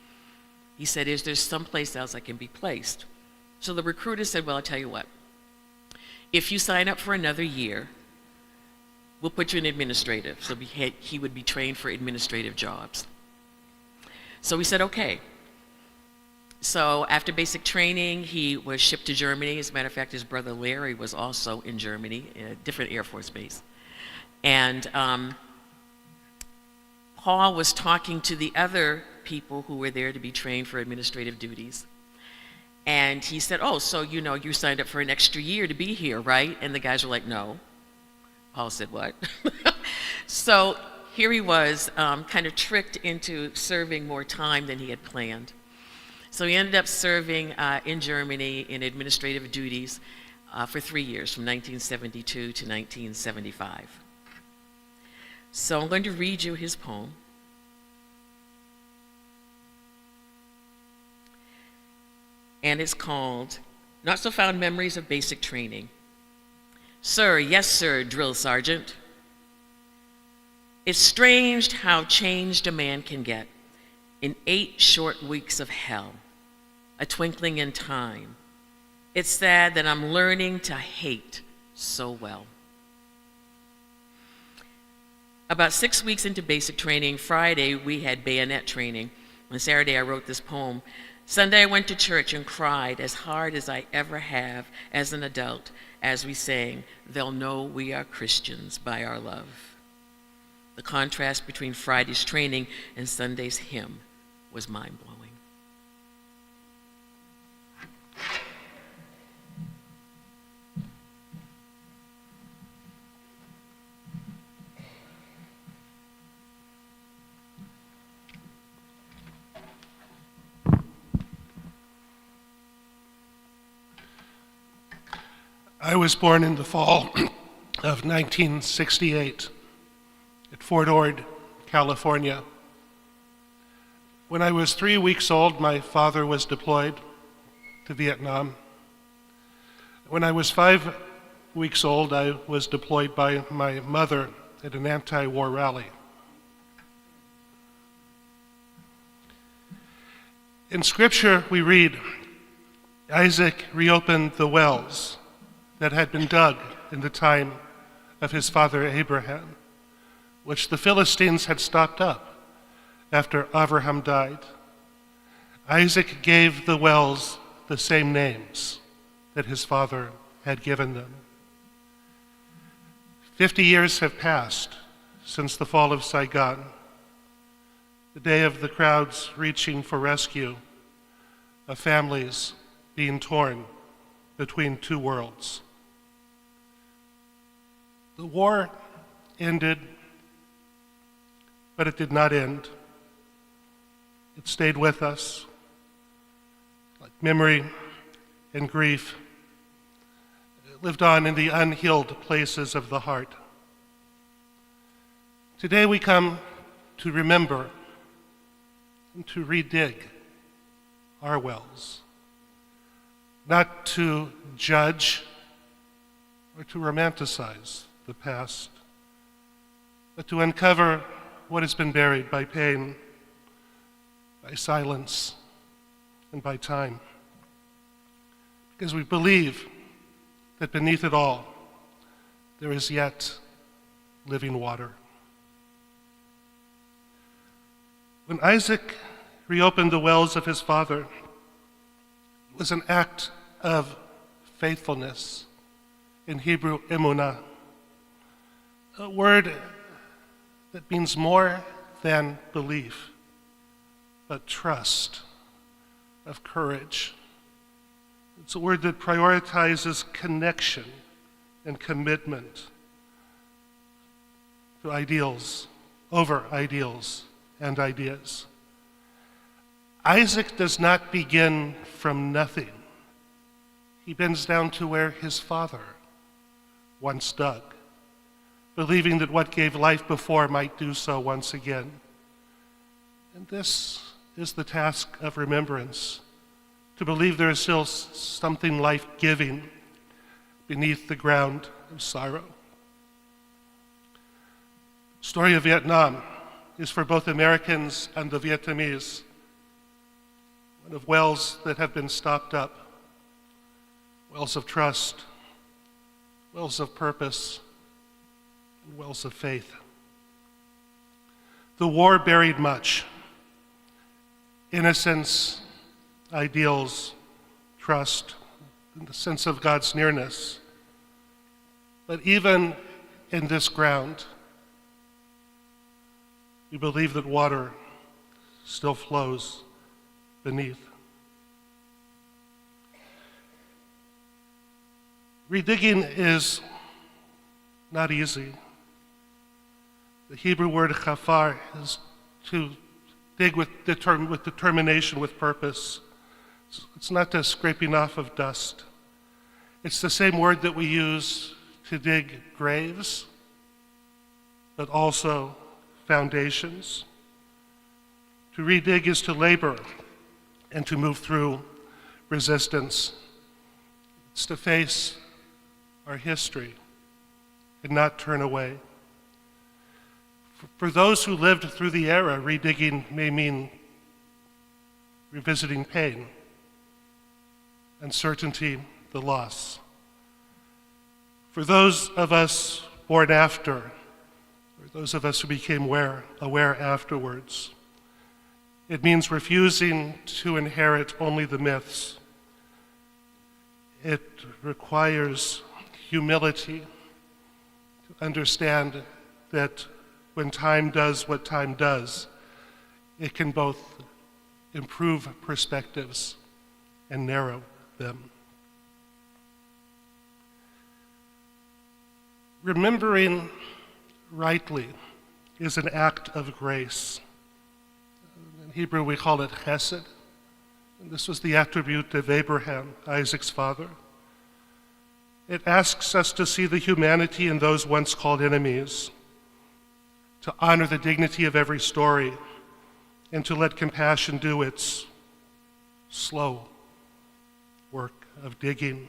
He said, "Is there someplace else I can be placed?" So the recruiter said, "Well, I'll tell you what. If you sign up for another year, we'll put you in administrative." So he would be trained for administrative jobs. So we said, okay. So after basic training, he was shipped to Germany. As a matter of fact, his brother Larry was also in Germany, in a different Air Force base. And Paul was talking to the other people who were there to be trained for administrative duties. And he said, "Oh, so you signed up for an extra year to be here, right?" And the guys were like, "No." Paul said, "What?" So here he was, kind of tricked into serving more time than he had planned. So he ended up serving in Germany in administrative duties for 3 years, from 1972 to 1975. So I'm going to read you his poem. And it's called Not So Fond Memories of Basic Training. "Sir, yes sir, drill sergeant. It's strange how changed a man can get in 8 short weeks of hell, a twinkling in time. It's sad that I'm learning to hate so well." About 6 weeks into basic training, Friday we had bayonet training. On Saturday I wrote this poem. Sunday I went to church and cried as hard as I ever have as an adult as we sang, "They'll know we are Christians by our love." The contrast between Friday's training and Sunday's hymn was mind-blowing. I was born in the fall of 1968 at Fort Ord, California. When I was 3 weeks old, my father was deployed to Vietnam. When I was 5 weeks old, I was deployed by my mother at an anti-war rally. In Scripture, we read, Isaac reopened the wells that had been dug in the time of his father Abraham, which the Philistines had stopped up after Abraham died. Isaac gave the wells the same names that his father had given them. 50 years have passed since the fall of Saigon, the day of the crowds reaching for rescue, of families being torn between two worlds. The war ended, but it did not end. It stayed with us, like memory and grief. It lived on in the unhealed places of the heart. Today we come to remember and to redig our wells, not to judge or to romanticize the past, but to uncover what has been buried by pain, by silence, and by time. Because we believe that beneath it all, there is yet living water. When Isaac reopened the wells of his father, it was an act of faithfulness, in Hebrew, emunah, a word that means more than belief, but trust, of courage. It's a word that prioritizes connection and commitment to ideals over ideals and ideas. Isaac does not begin from nothing. He bends down to where his father once dug, believing that what gave life before might do so once again. And this is the task of remembrance, to believe there is still something life-giving beneath the ground of sorrow. The story of Vietnam is for both Americans and the Vietnamese one of wells that have been stopped up, wells of trust, wells of purpose, and wells of faith. The war buried much: innocence, ideals, trust, and the sense of God's nearness. But even in this ground, we believe that water still flows beneath. Redigging is not easy. The Hebrew word chafar is to dig with determination, with purpose. It's not just scraping off of dust. It's the same word that we use to dig graves, but also foundations. To redig is to labor and to move through resistance. It's to face our history and not turn away. For those who lived through the era, redigging may mean revisiting pain, uncertainty, the loss. For those of us born after, or those of us who became aware afterwards, it means refusing to inherit only the myths. It requires humility to understand that when time does what time does, it can both improve perspectives and narrow them. Remembering rightly is an act of grace. In Hebrew, we call it chesed. And this was the attribute of Abraham, Isaac's father. It asks us to see the humanity in those once called enemies, to honor the dignity of every story, and to let compassion do its slow work of digging.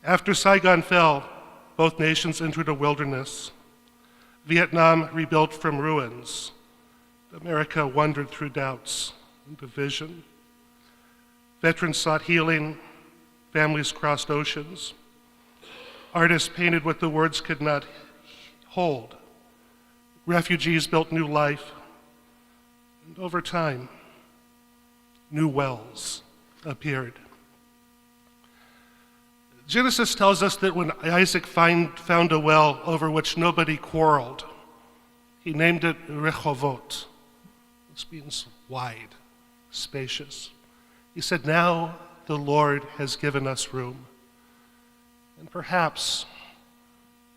After Saigon fell, both nations entered a wilderness. Vietnam rebuilt from ruins. America wandered through doubts and division. Veterans sought healing. Families crossed oceans. Artists painted what the words could not hold. Refugees built new life. And over time, new wells appeared. Genesis tells us that when Isaac found a well over which nobody quarreled, he named it Rehovot. This means wide, spacious. He said, now the Lord has given us room. And perhaps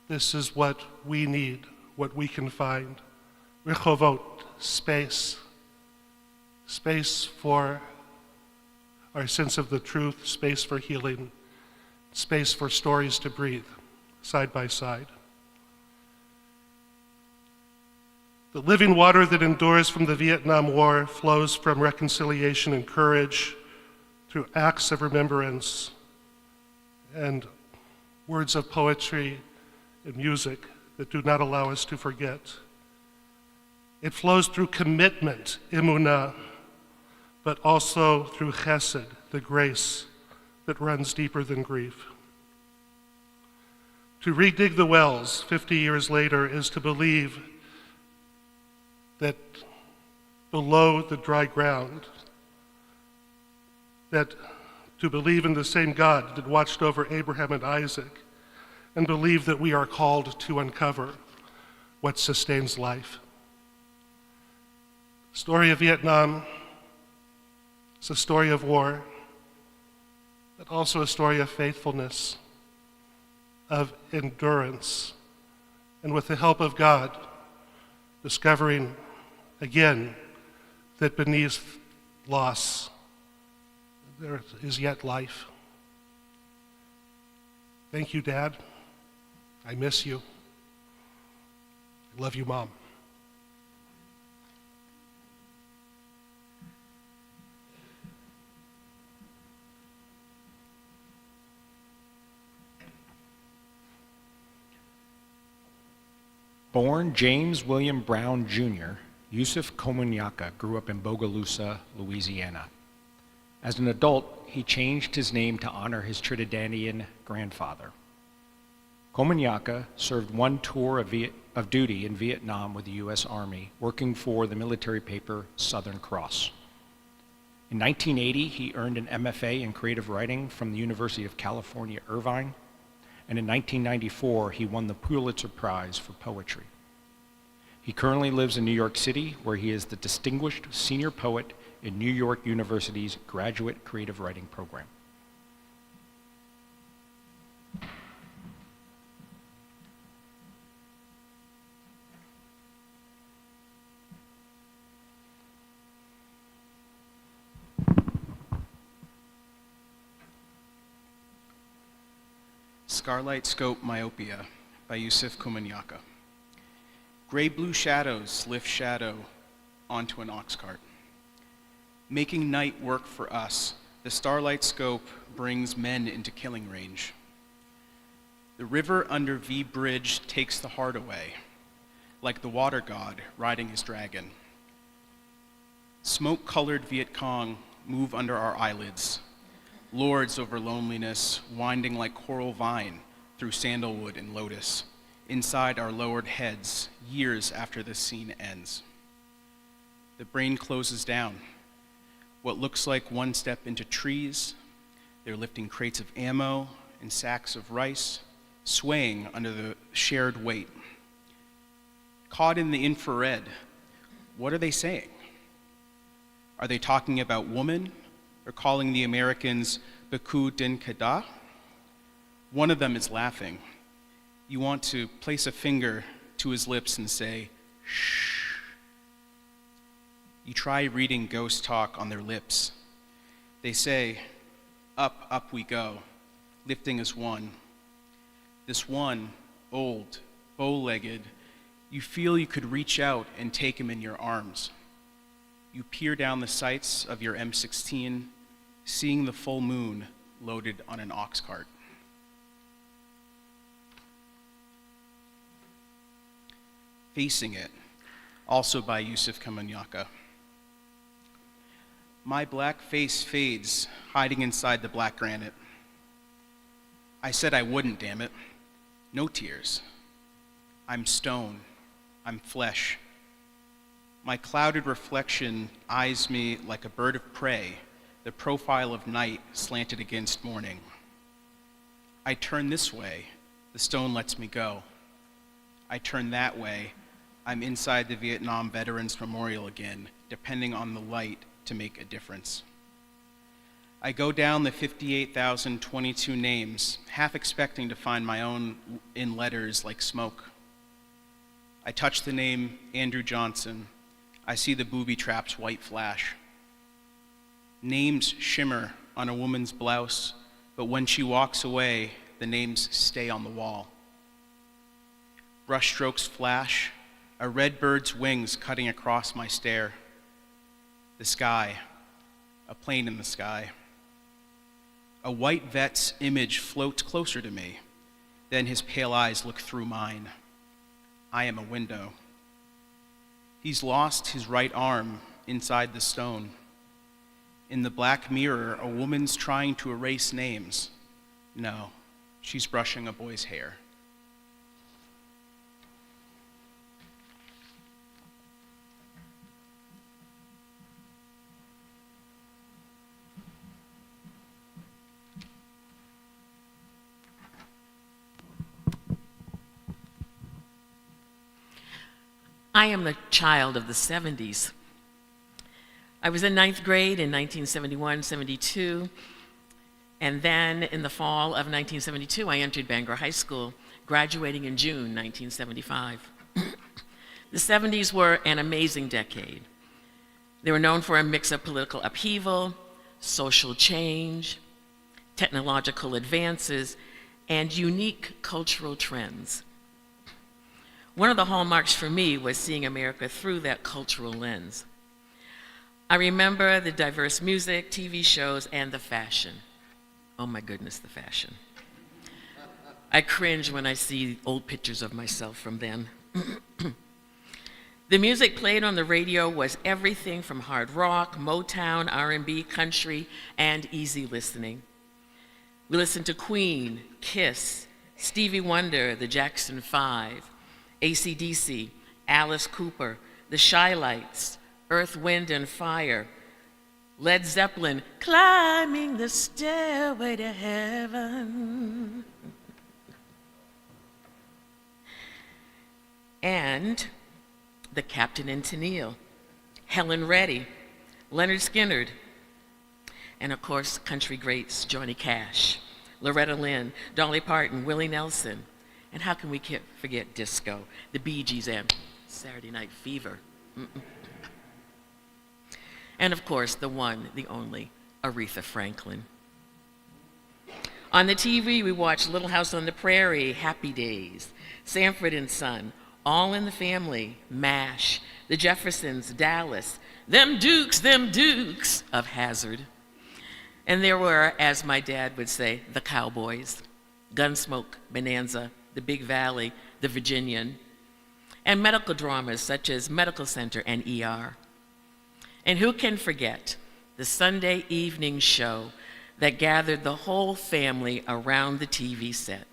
this is what we need, what we can find. Rehovot, space. Space for our sense of the truth, space for healing, space for stories to breathe side by side. The living water that endures from the Vietnam War flows from reconciliation and courage through acts of remembrance and words of poetry and music that do not allow us to forget. It flows through commitment, emunah, but also through chesed, the grace that runs deeper than grief. To redig the wells 50 years later is to believe that below the dry ground, that to believe in the same God that watched over Abraham and Isaac, and believe that we are called to uncover what sustains life. The story of Vietnam is a story of war, but also a story of faithfulness, of endurance, and with the help of God, discovering again that beneath loss, there is yet life. Thank you, Dad. I miss you. I love you, Mom. Born James William Brown Jr., Yusuf Komunyaka grew up in Bogalusa, Louisiana. As an adult, he changed his name to honor his Trinidadian grandfather. Komunyaka served one tour of duty in Vietnam with the U.S. Army, working for the military paper Southern Cross. In 1980, he earned an MFA in creative writing from the University of California, Irvine, and in 1994, he won the Pulitzer Prize for poetry. He currently lives in New York City, where he is the distinguished senior poet in New York University's graduate creative writing program. Scarlight Scope Myopia by Yusuf Komunyaka. Gray-blue shadows lift shadow onto an ox cart. Making night work for us, the starlight scope brings men into killing range. The river under V Bridge takes the heart away, like the water god riding his dragon. Smoke-colored Viet Cong move under our eyelids, lords over loneliness, winding like coral vine through sandalwood and lotus, inside our lowered heads, years after this scene ends. The brain closes down. What looks like one step into trees, they're lifting crates of ammo and sacks of rice, swaying under the shared weight. Caught in the infrared, what are they saying? Are they talking about woman? Or calling the Americans Baku Den Kada? One of them is laughing. You want to place a finger to his lips and say, shh. You try reading ghost talk on their lips. They say, up, up we go, lifting as one. This one, old, bow-legged, you feel you could reach out and take him in your arms. You peer down the sights of your M16, seeing the full moon loaded on an ox cart. Facing It, also by Yusuf Kamanyaka. My black face fades, hiding inside the black granite. I said I wouldn't, damn it. No tears. I'm stone. I'm flesh. My clouded reflection eyes me like a bird of prey, the profile of night slanted against morning. I turn this way, the stone lets me go. I turn that way, I'm inside the Vietnam Veterans Memorial again, depending on the light to make a difference. I go down the 58,022 names, half expecting to find my own in letters like smoke. I touch the name Andrew Johnson. I see the booby trap's white flash. Names shimmer on a woman's blouse, but when she walks away, the names stay on the wall. Brushstrokes flash, a red bird's wings cutting across my stare. The sky, a plane in the sky. A white vet's image floats closer to me. Then his pale eyes look through mine. I am a window. He's lost his right arm inside the stone. In the black mirror, a woman's trying to erase names. No, she's brushing a boy's hair. I am the child of the 70s. I was in ninth grade in 1971-72, and then in the fall of 1972, I entered Bangor High School, graduating in June 1975. The 70s were an amazing decade. They were known for a mix of political upheaval, social change, technological advances, and unique cultural trends. One of the hallmarks for me was seeing America through that cultural lens. I remember the diverse music, TV shows, and the fashion. Oh my goodness, the fashion. I cringe when I see old pictures of myself from then. The music played on the radio was everything from hard rock, Motown, R&B, country, and easy listening. We listened to Queen, Kiss, Stevie Wonder, the Jackson 5, AC/DC, Alice Cooper, the Shy-Lights, Earth, Wind, and Fire, Led Zeppelin, Climbing the Stairway to Heaven, and the Captain and Tennille, Helen Reddy, Leonard Skinner, and of course, country greats Johnny Cash, Loretta Lynn, Dolly Parton, Willie Nelson, and how can we forget disco, the Bee Gees, and Saturday Night Fever. And of course, the one, the only, Aretha Franklin. On the TV, we watched Little House on the Prairie, Happy Days, Sanford and Son, All in the Family, MASH, The Jeffersons, Dallas, them Dukes of Hazzard. And there were, as my dad would say, the Cowboys, Gunsmoke, Bonanza, The Big Valley, The Virginian, and medical dramas such as Medical Center and ER. And who can forget the Sunday evening show that gathered the whole family around the TV set,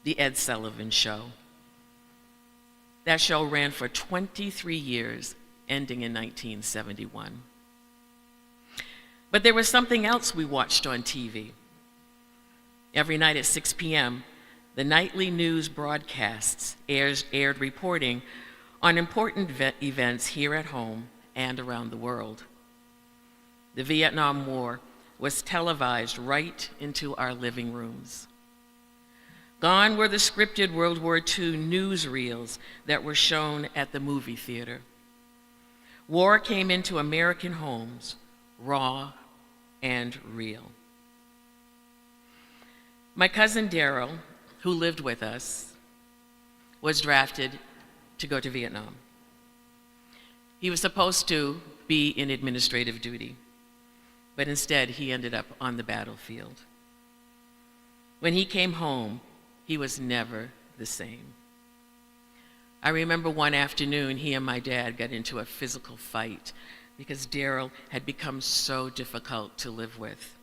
The Ed Sullivan Show. That show ran for 23 years, ending in 1971. But there was something else we watched on TV. Every night at 6 p.m., the nightly news broadcasts aired reporting on important events here at home and around the world. The Vietnam War was televised right into our living rooms. Gone were the scripted World War II newsreels that were shown at the movie theater. War came into American homes, raw and real. My cousin Daryl, who lived with us, was drafted to go to Vietnam. He was supposed to be in administrative duty, but instead he ended up on the battlefield. When he came home, he was never the same. I remember one afternoon, he and my dad got into a physical fight because Daryl had become so difficult to live with.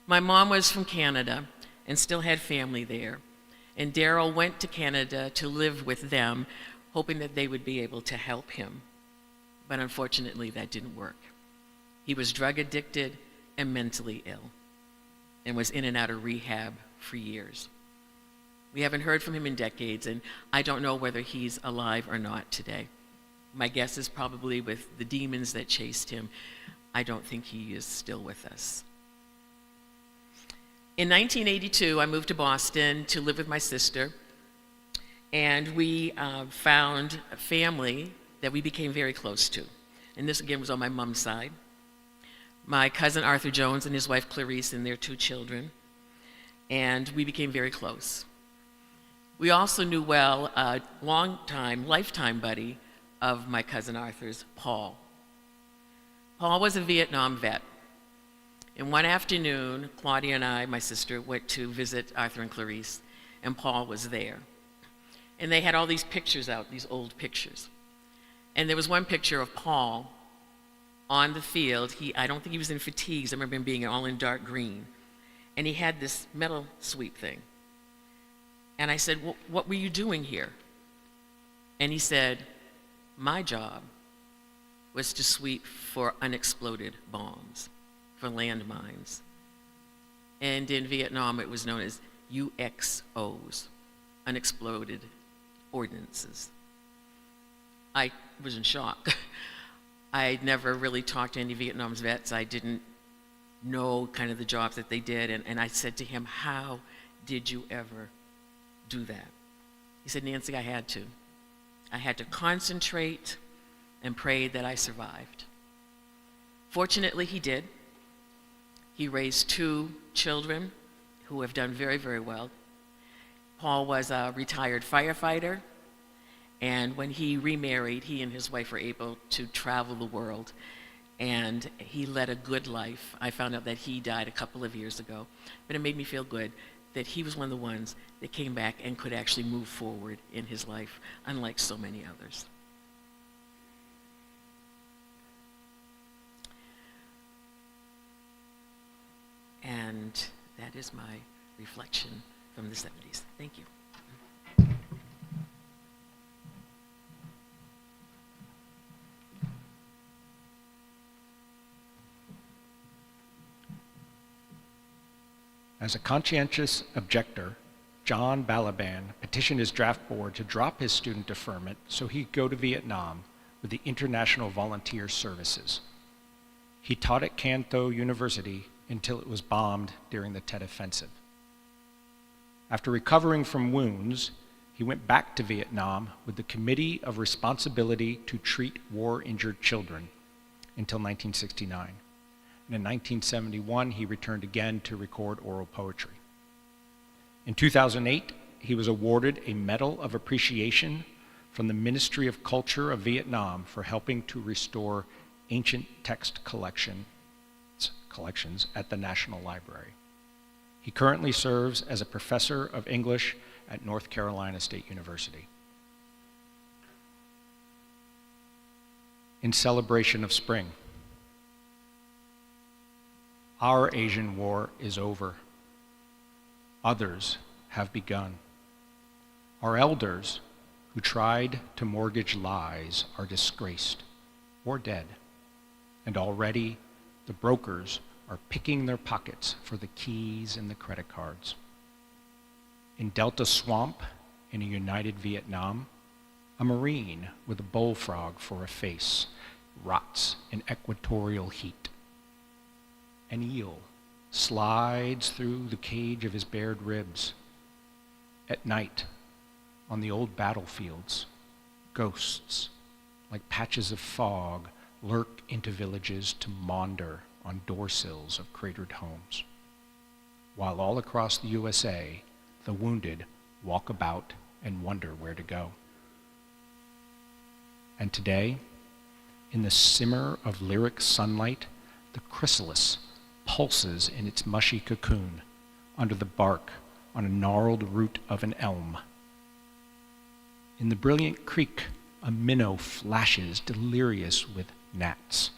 My mom was from Canada and still had family there, and Daryl went to Canada to live with them, hoping that they would be able to help him. But unfortunately, that didn't work. He was drug addicted and mentally ill, and was in and out of rehab for years. We haven't heard from him in decades, and I don't know whether he's alive or not today. My guess is probably with the demons that chased him, I don't think he is still with us. In 1982, I moved to Boston to live with my sister, and we found a family that we became very close to. And this again was on my mom's side. My cousin Arthur Jones and his wife Clarice and their 2 children, and we became very close. We also knew well a long-time, lifetime buddy of my cousin Arthur's, Paul. Paul was a Vietnam vet. And one afternoon, Claudia and I, my sister, went to visit Arthur and Clarice, and Paul was there. And they had all these pictures out, these old pictures. And there was one picture of Paul on the field. I don't think he was in fatigues. I remember him being all in dark green. And he had this metal sweep thing. And I said, well, what were you doing here? And he said, my job was to sweep for unexploded bombs, for landmines. And in Vietnam, it was known as UXOs, unexploded ordinances. I was in shock. I'd never really talked to any Vietnam's vets. I didn't know kind of the jobs that they did. And I said to him, how did you ever do that? He said, Nancy, I had to. I had to concentrate and pray that I survived. Fortunately, he did. He raised 2 children who have done very, very well. Paul was a retired firefighter, and when he remarried, he and his wife were able to travel the world, and he led a good life. I found out that he died a couple of years ago, but it made me feel good that he was one of the ones that came back and could actually move forward in his life, unlike so many others. And that is my reflection from the 70s. Thank you. As a conscientious objector, John Balaban petitioned his draft board to drop his student deferment so he could go to Vietnam with the International Volunteer Services. He taught at Can Tho University until it was bombed during the Tet Offensive. After recovering from wounds, he went back to Vietnam with the Committee of Responsibility to Treat War-Injured Children until 1969. And in 1971, he returned again to record oral poetry. In 2008, he was awarded a Medal of Appreciation from the Ministry of Culture of Vietnam for helping to restore ancient text collections at the National Library. He currently serves as a professor of English at North Carolina State University. In celebration of spring, our Asian war is over. Others have begun. Our elders who tried to mortgage lies are disgraced or dead, and already the brokers are picking their pockets for the keys and the credit cards. In Delta Swamp, in a united Vietnam, a Marine with a bullfrog for a face rots in equatorial heat. An eel slides through the cage of his bared ribs. At night, on the old battlefields, ghosts, like patches of fog, lurk into villages to maunder on doorsills of cratered homes. while all across the USA, the wounded walk about and wonder where to go. And today, in the simmer of lyric sunlight, the chrysalis pulses in its mushy cocoon under the bark on a gnarled root of an elm. In the brilliant creek, a minnow flashes delirious with gnats.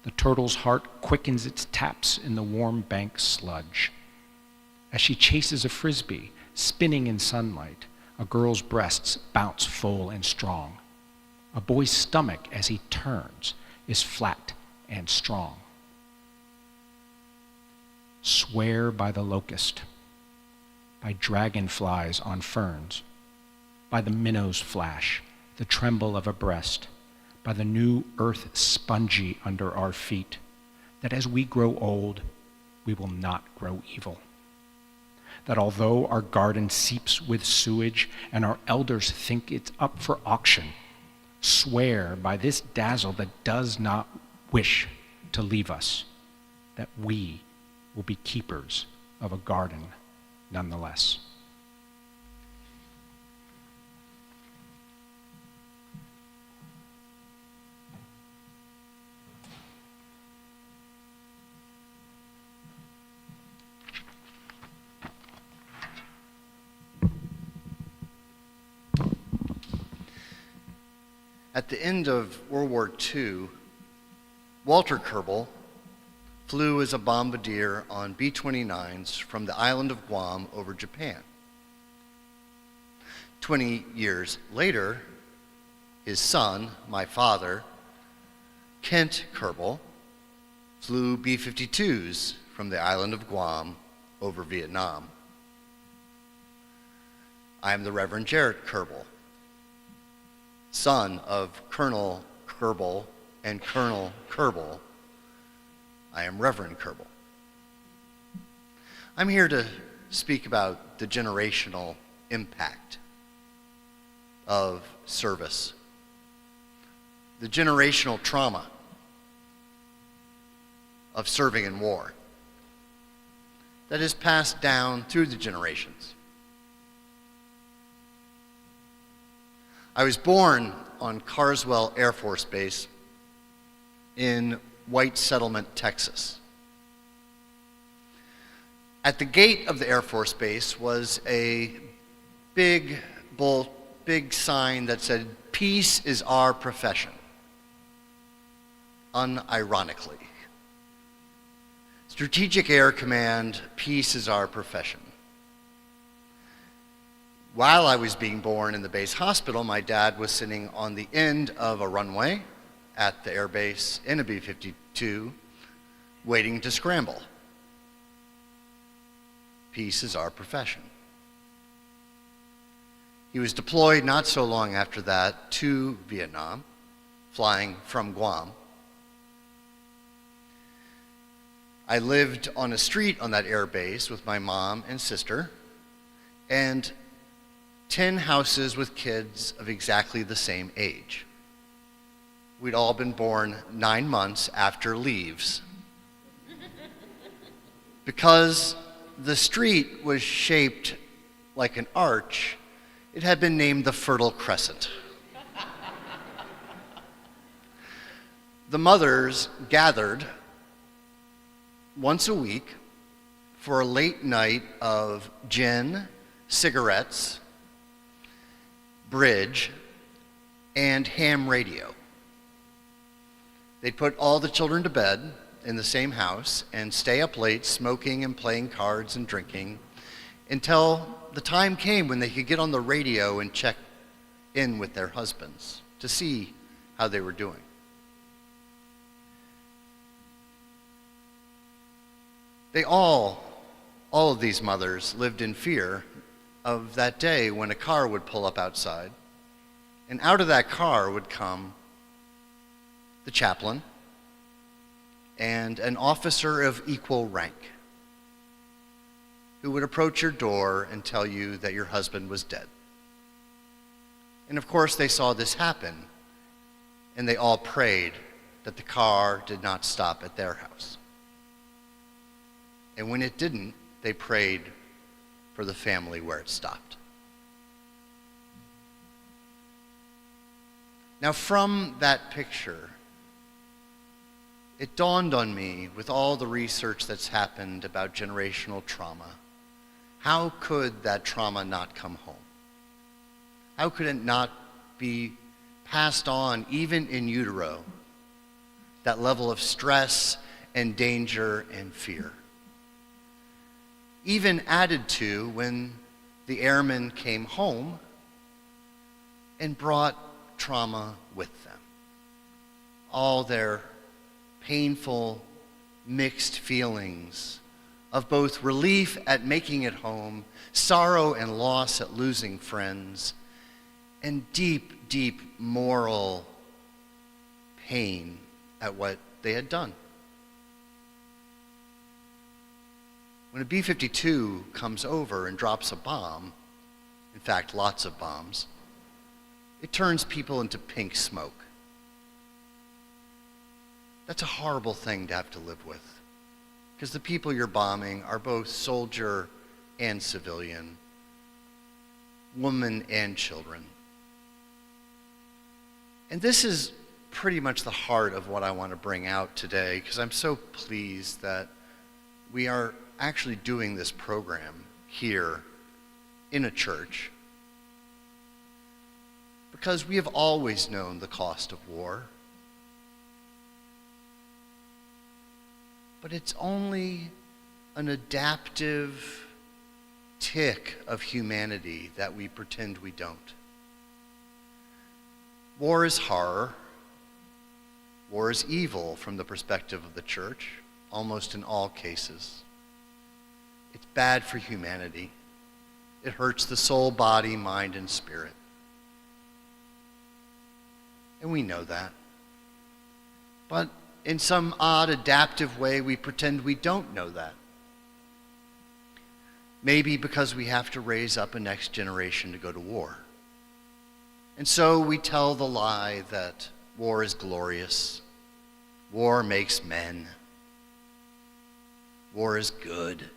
The turtle's heart quickens its taps in the warm bank sludge. As she chases a frisbee, spinning in sunlight, a girl's breasts bounce full and strong. A boy's stomach, as he turns, is flat and strong. Swear by the locust, by dragonflies on ferns, by the minnow's flash, the tremble of a breast, by the new earth spongy under our feet, that as we grow old, we will not grow evil. That although our garden seeps with sewage and our elders think it's up for auction, swear by this dazzle that does not wish to leave us, that we will be keepers of a garden nonetheless. At the end of World War II, Walter Kerbel flew as a bombardier on B-29s from the island of Guam over Japan. 20 years later, his son, my father, Kent Kerbel, flew B-52s from the island of Guam over Vietnam. I am the Reverend Jarrett Kerbel, son of Colonel Kerbel and Colonel Kerbel. I am Reverend Kerbel. I'm here to speak about the generational impact of service, the generational trauma of serving in war that is passed down through the generations. I was born on Carswell Air Force Base in White Settlement, Texas. At the gate of the Air Force Base was a big sign that said, "Peace is our profession," unironically. Strategic Air Command, peace is our profession. While I was being born in the base hospital, my dad was sitting on the end of a runway at the air base in a B-52, waiting to scramble. Peace is our profession. He was deployed not so long after that to Vietnam, flying from Guam. I lived on a street on that air base with my mom and sister, and 10 houses with kids of exactly the same age. We'd all been born 9 months after leaves. Because the street was shaped like an arch, it had been named the Fertile Crescent. The mothers gathered once a week for a late night of gin, cigarettes, bridge, and ham radio. They'd put all the children to bed in the same house and stay up late smoking and playing cards and drinking until the time came when they could get on the radio and check in with their husbands to see how they were doing. All of these mothers lived in fear of that day when a car would pull up outside, and out of that car would come the chaplain and an officer of equal rank who would approach your door and tell you that your husband was dead. And of course, they saw this happen, and they all prayed that the car did not stop at their house. And when it didn't, they prayed for the family where it stopped. Now, from that picture, it dawned on me, with all the research that's happened about generational trauma, how could that trauma not come home? How could it not be passed on, even in utero, that level of stress and danger and fear? Even added to when the airmen came home and brought trauma with them. All their painful, mixed feelings of both relief at making it home, sorrow and loss at losing friends, and deep, deep moral pain at what they had done. When a B-52 comes over and drops a bomb, in fact, lots of bombs, it turns people into pink smoke. That's a horrible thing to have to live with, because the people you're bombing are both soldier and civilian, women and children. And this is pretty much the heart of what I want to bring out today, because I'm so pleased that we are actually doing this program here in a church, because we have always known the cost of war. But it's only an adaptive tick of humanity that we pretend we don't. War is horror. War is evil from the perspective of the church, almost in all cases. It's bad for humanity. It hurts the soul, body, mind, and spirit. And we know that. But in some odd adaptive way, we pretend we don't know that. Maybe because we have to raise up a next generation to go to war. And so we tell the lie that war is glorious, war makes men, war is good,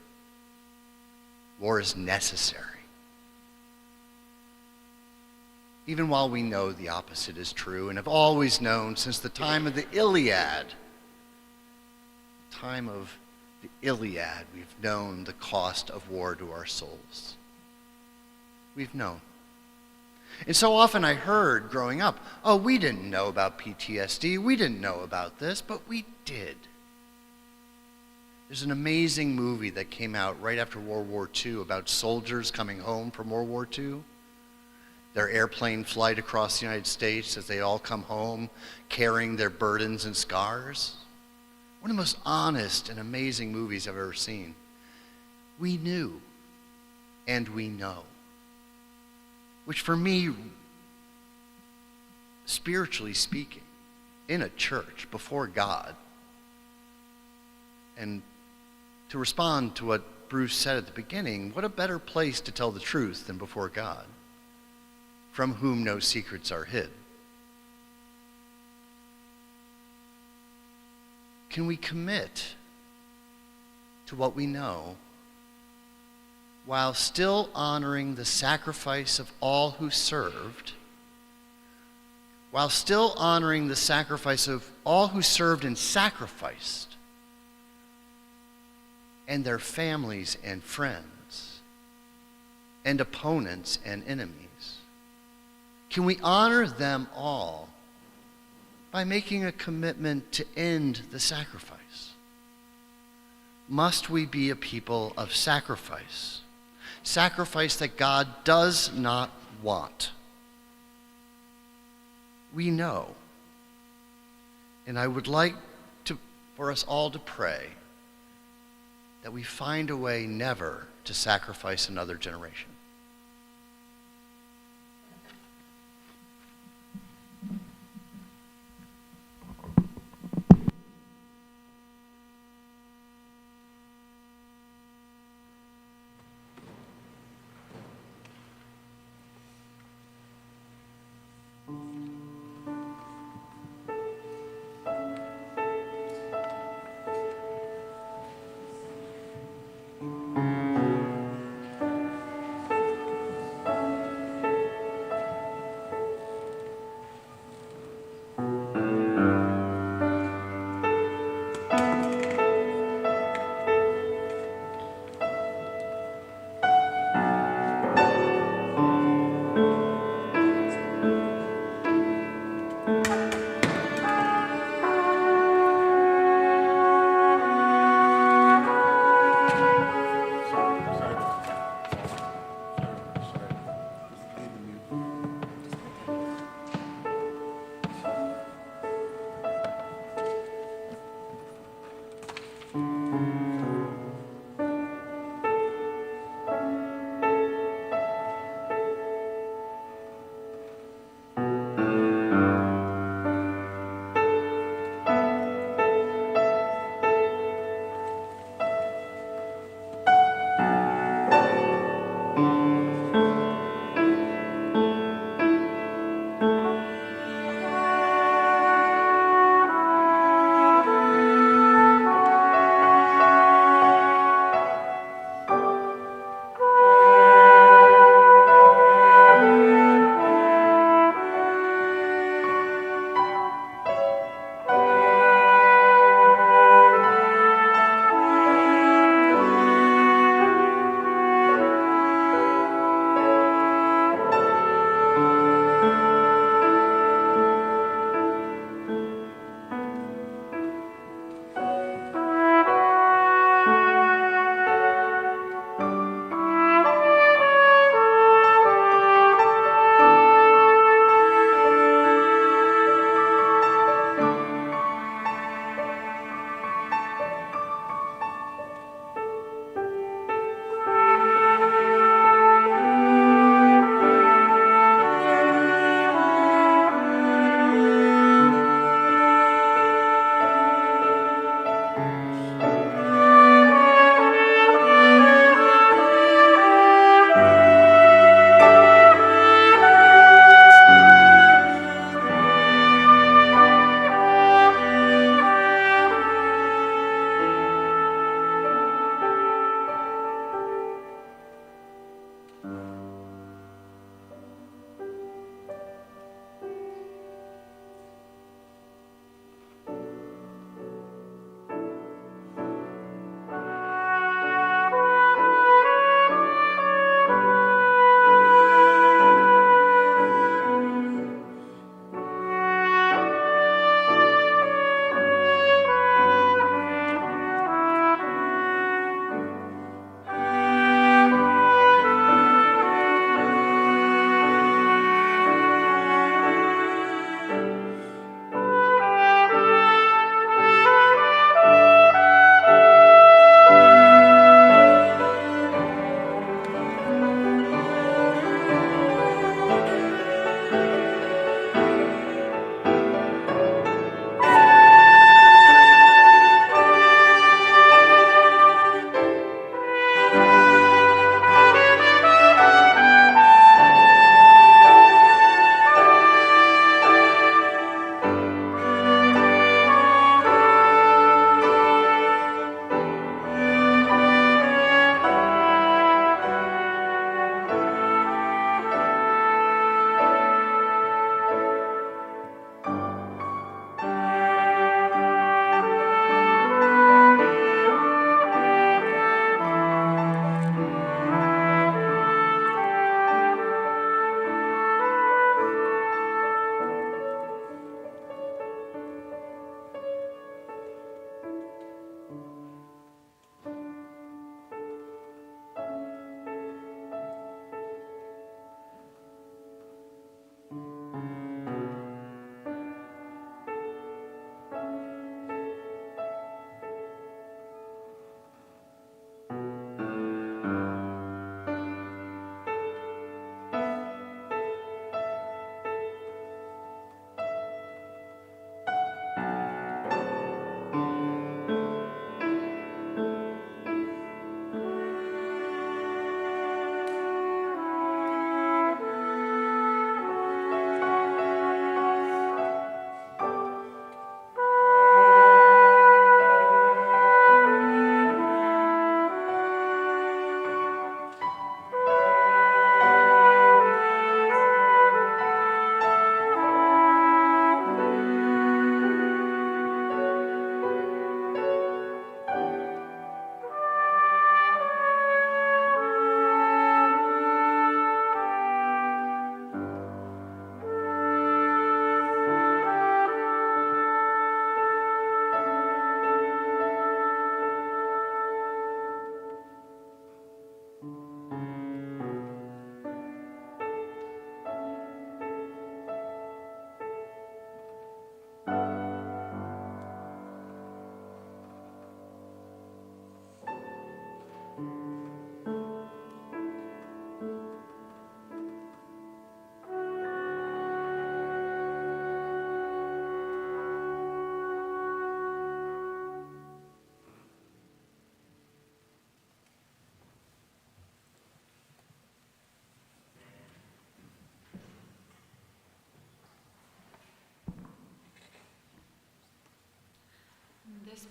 war is necessary. Even while we know the opposite is true and have always known since the time of the Iliad, we've known the cost of war to our souls. We've known. And so often I heard growing up, oh, we didn't know about PTSD, we didn't know about this, but we did. There's an amazing movie that came out right after World War II about soldiers coming home from World War II. Their airplane flight across the United States as they all come home carrying their burdens and scars. One of the most honest and amazing movies I've ever seen. We knew and we know. Which for me, spiritually speaking, in a church before God, and to respond to what Bruce said at the beginning, what a better place to tell the truth than before God, from whom no secrets are hid. Can we commit to what we know while still honoring the sacrifice of all who served, while still honoring the sacrifice of all who served and sacrificed, and their families and friends, and opponents and enemies? Can we honor them all by making a commitment to end the sacrifice? Must we be a people of sacrifice? Sacrifice that God does not want. We know. And I would like for us all to pray that we find a way never to sacrifice another generation.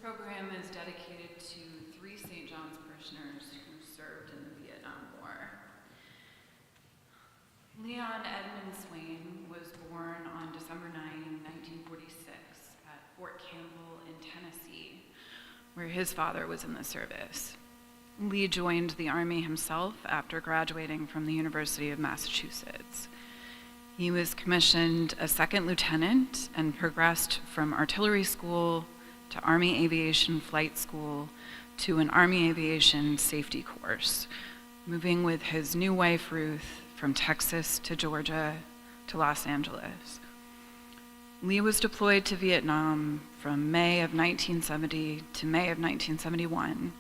program is dedicated to 3 St. John's parishioners who served in the Vietnam War. Leon Edmund Swain was born on December 9, 1946 at Fort Campbell in Tennessee, where his father was in the service. Lee joined the Army himself after graduating from the University of Massachusetts. He was commissioned a second lieutenant and progressed from artillery school to Army Aviation Flight School to an Army Aviation Safety course, moving with his new wife Ruth from Texas to Georgia to Los Angeles. Lee was deployed to Vietnam from May of 1970 to May of 1971.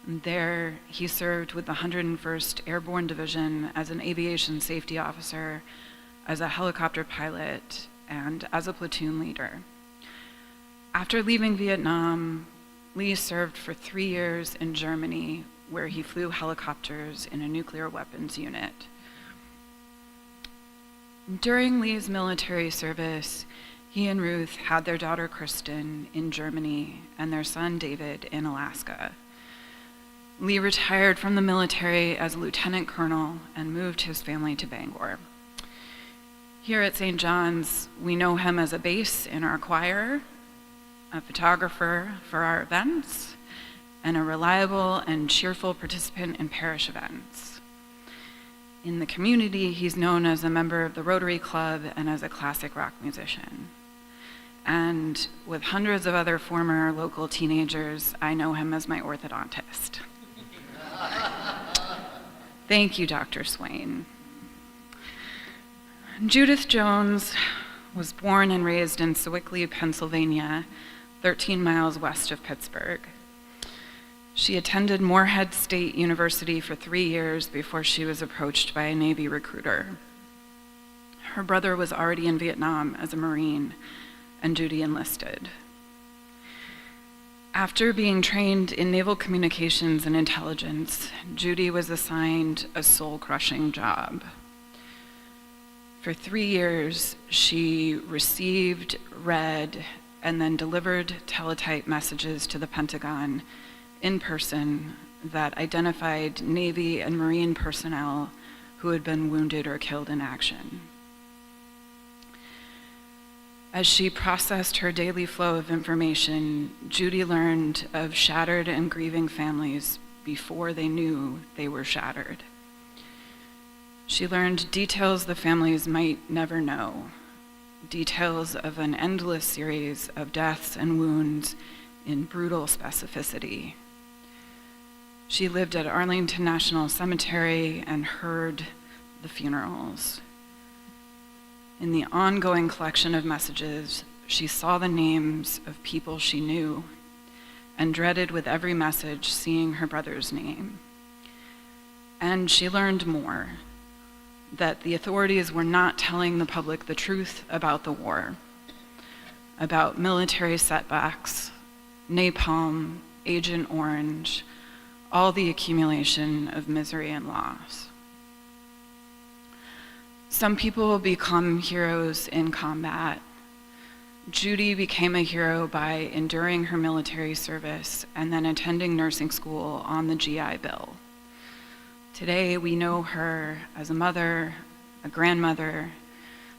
And there, he served with the 101st Airborne Division as an aviation safety officer, as a helicopter pilot, and as a platoon leader. After leaving Vietnam, Lee served for 3 years in Germany, where he flew helicopters in a nuclear weapons unit. During Lee's military service, he and Ruth had their daughter Kristen in Germany and their son David in Alaska. Lee retired from the military as a lieutenant colonel and moved his family to Bangor. Here at St. John's, we know him as a bass in our choir, a photographer for our events, and a reliable and cheerful participant in parish events. In the community, he's known as a member of the Rotary Club and as a classic rock musician. And with hundreds of other former local teenagers, I know him as my orthodontist. Thank you, Dr. Swain. Judith Jones was born and raised in Sewickley, Pennsylvania, 13 miles west of Pittsburgh. She attended Morehead State University for 3 years before she was approached by a Navy recruiter. Her brother was already in Vietnam as a Marine, and Judy enlisted. After being trained in naval communications and intelligence, Judy was assigned a soul-crushing job. For 3 years, she received, read, and then delivered teletype messages to the Pentagon in person that identified Navy and Marine personnel who had been wounded or killed in action. As she processed her daily flow of information, Judy learned of shattered and grieving families before they knew they were shattered. She learned details the families might never know, details of an endless series of deaths and wounds in brutal specificity. She lived at Arlington National Cemetery and heard the funerals. In the ongoing collection of messages, she saw the names of people she knew and dreaded with every message seeing her brother's name. And she learned more, that the authorities were not telling the public the truth about the war, about military setbacks, napalm, Agent Orange, all the accumulation of misery and loss. Some people become heroes in combat. Judy became a hero by enduring her military service and then attending nursing school on the GI Bill. Today, we know her as a mother, a grandmother,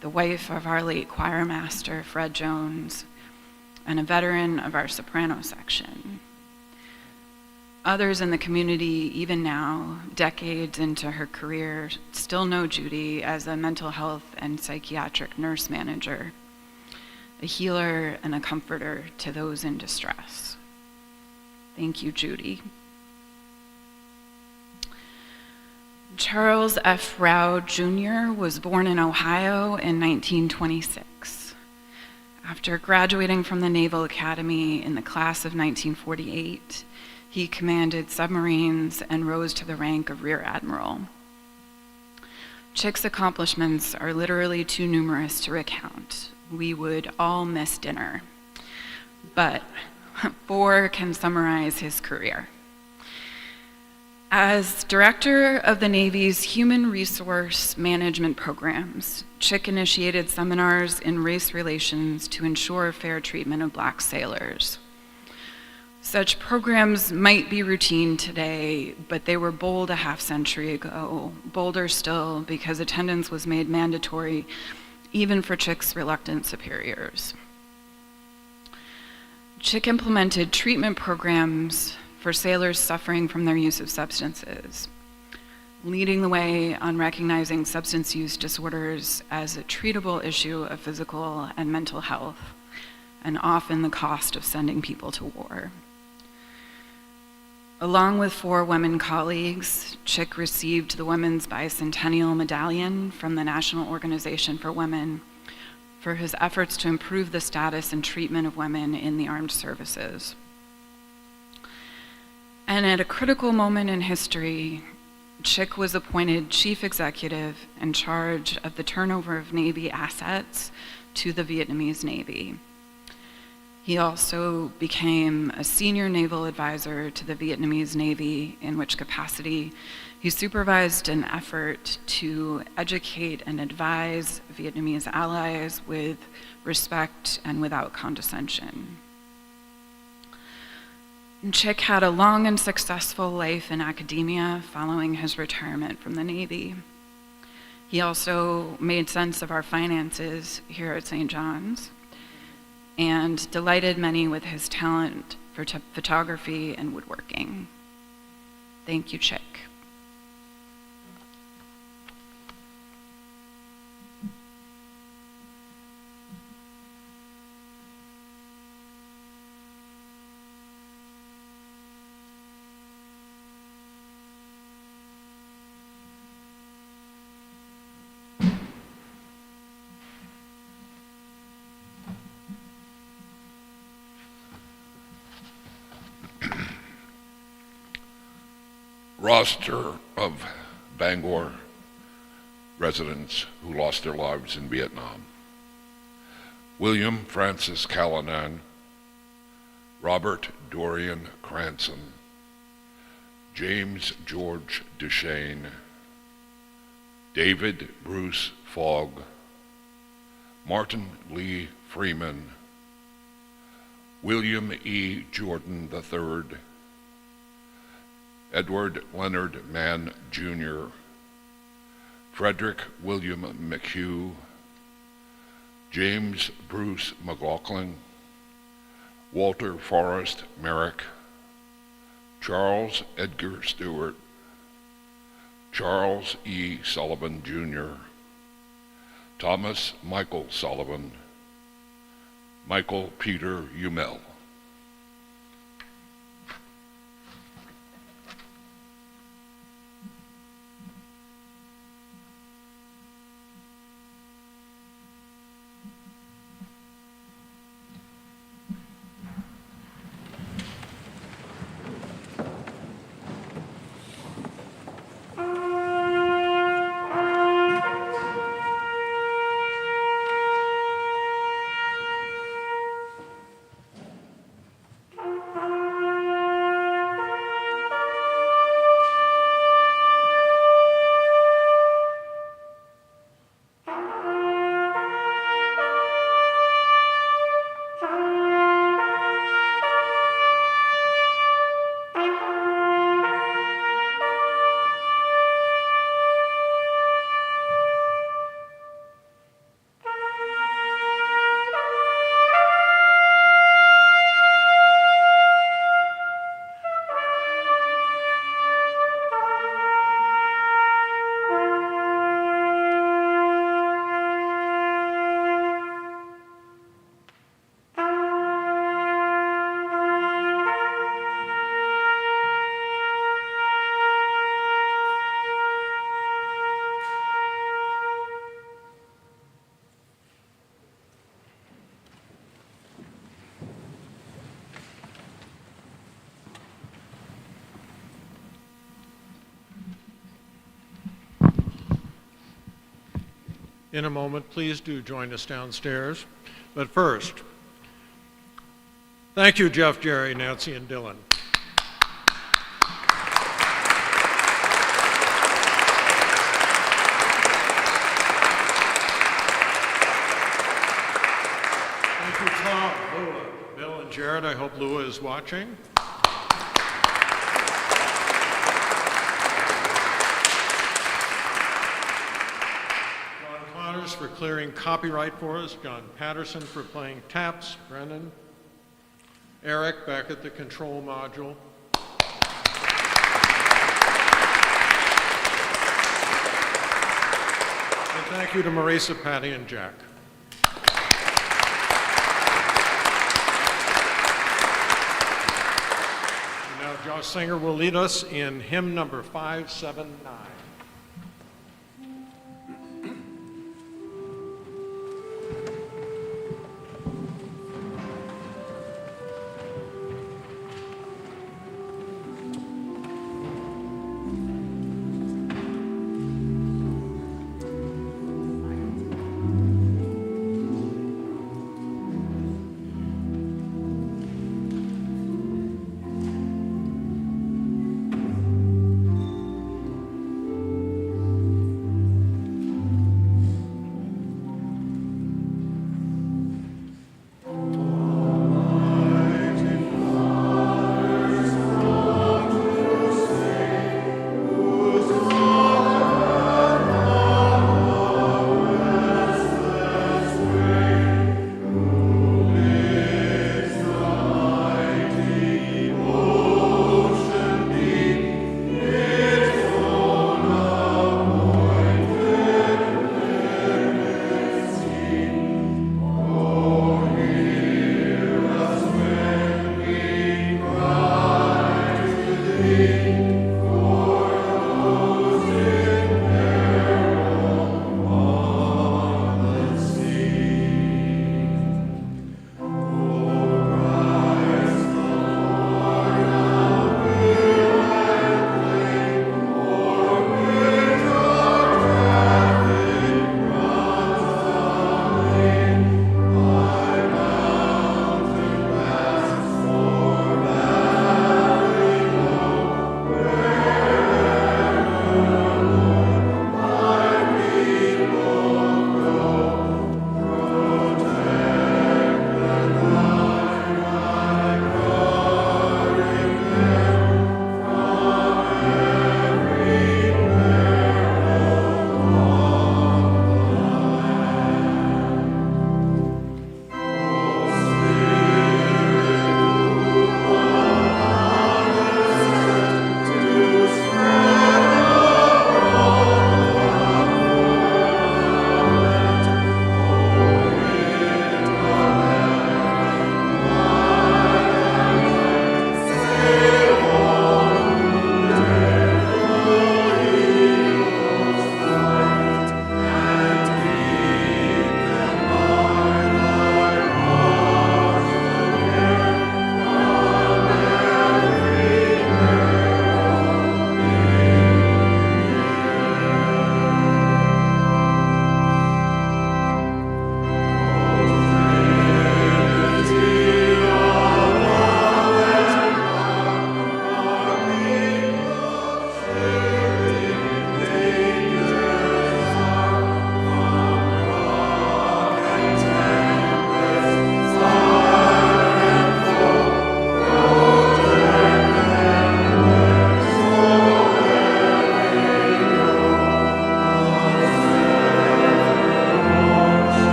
the wife of our late choir master, Fred Jones, and a veteran of our soprano section. Others in the community, even now, decades into her career, still know Judy as a mental health and psychiatric nurse manager, a healer and a comforter to those in distress. Thank you, Judy. Charles F. Rowe Jr. was born in Ohio in 1926. After graduating from the Naval Academy in the class of 1948, he commanded submarines and rose to the rank of Rear Admiral. Chick's accomplishments are literally too numerous to recount. We would all miss dinner. But 4 can summarize his career. As director of the Navy's Human Resource Management programs, Chick initiated seminars in race relations to ensure fair treatment of Black sailors. Such programs might be routine today, but they were bold a half-century ago, bolder still because attendance was made mandatory even for Chick's reluctant superiors. Chick implemented treatment programs for sailors suffering from their use of substances, leading the way on recognizing substance use disorders as a treatable issue of physical and mental health, and often the cost of sending people to war. Along with 4 women colleagues, Chick received the Women's Bicentennial Medallion from the National Organization for Women for his efforts to improve the status and treatment of women in the armed services. And at a critical moment in history, Chick was appointed chief executive in charge of the turnover of Navy assets to the Vietnamese Navy. He also became a senior naval advisor to the Vietnamese Navy, in which capacity he supervised an effort to educate and advise Vietnamese allies with respect and without condescension. Chick had a long and successful life in academia following his retirement from the Navy. He also made sense of our finances here at St. John's and delighted many with his talent for photography and woodworking. Thank you, Chick. Roster of Bangor residents who lost their lives in Vietnam: William Francis Callanan, Robert Dorian Cranston, James George Duchesne, David Bruce Fogg, Martin Lee Freeman, William E. Jordan III, Edward Leonard Mann, Jr., Frederick William McHugh, James Bruce McLaughlin, Walter Forrest Merrick, Charles Edgar Stewart, Charles E. Sullivan, Jr., Thomas Michael Sullivan, Michael Peter Umel. In a moment, please do join us downstairs. But first, thank you, Jeff, Jerry, Nancy, and Dylan. Thank you, Tom, Lua, Bill, and Jared. I hope Lua is watching. clearing copyright for us, John Patterson for playing taps, Brennan, Eric back at the control module. And thank you to Marisa, Patty, and Jack. And now Josh Singer will lead us in hymn number 579.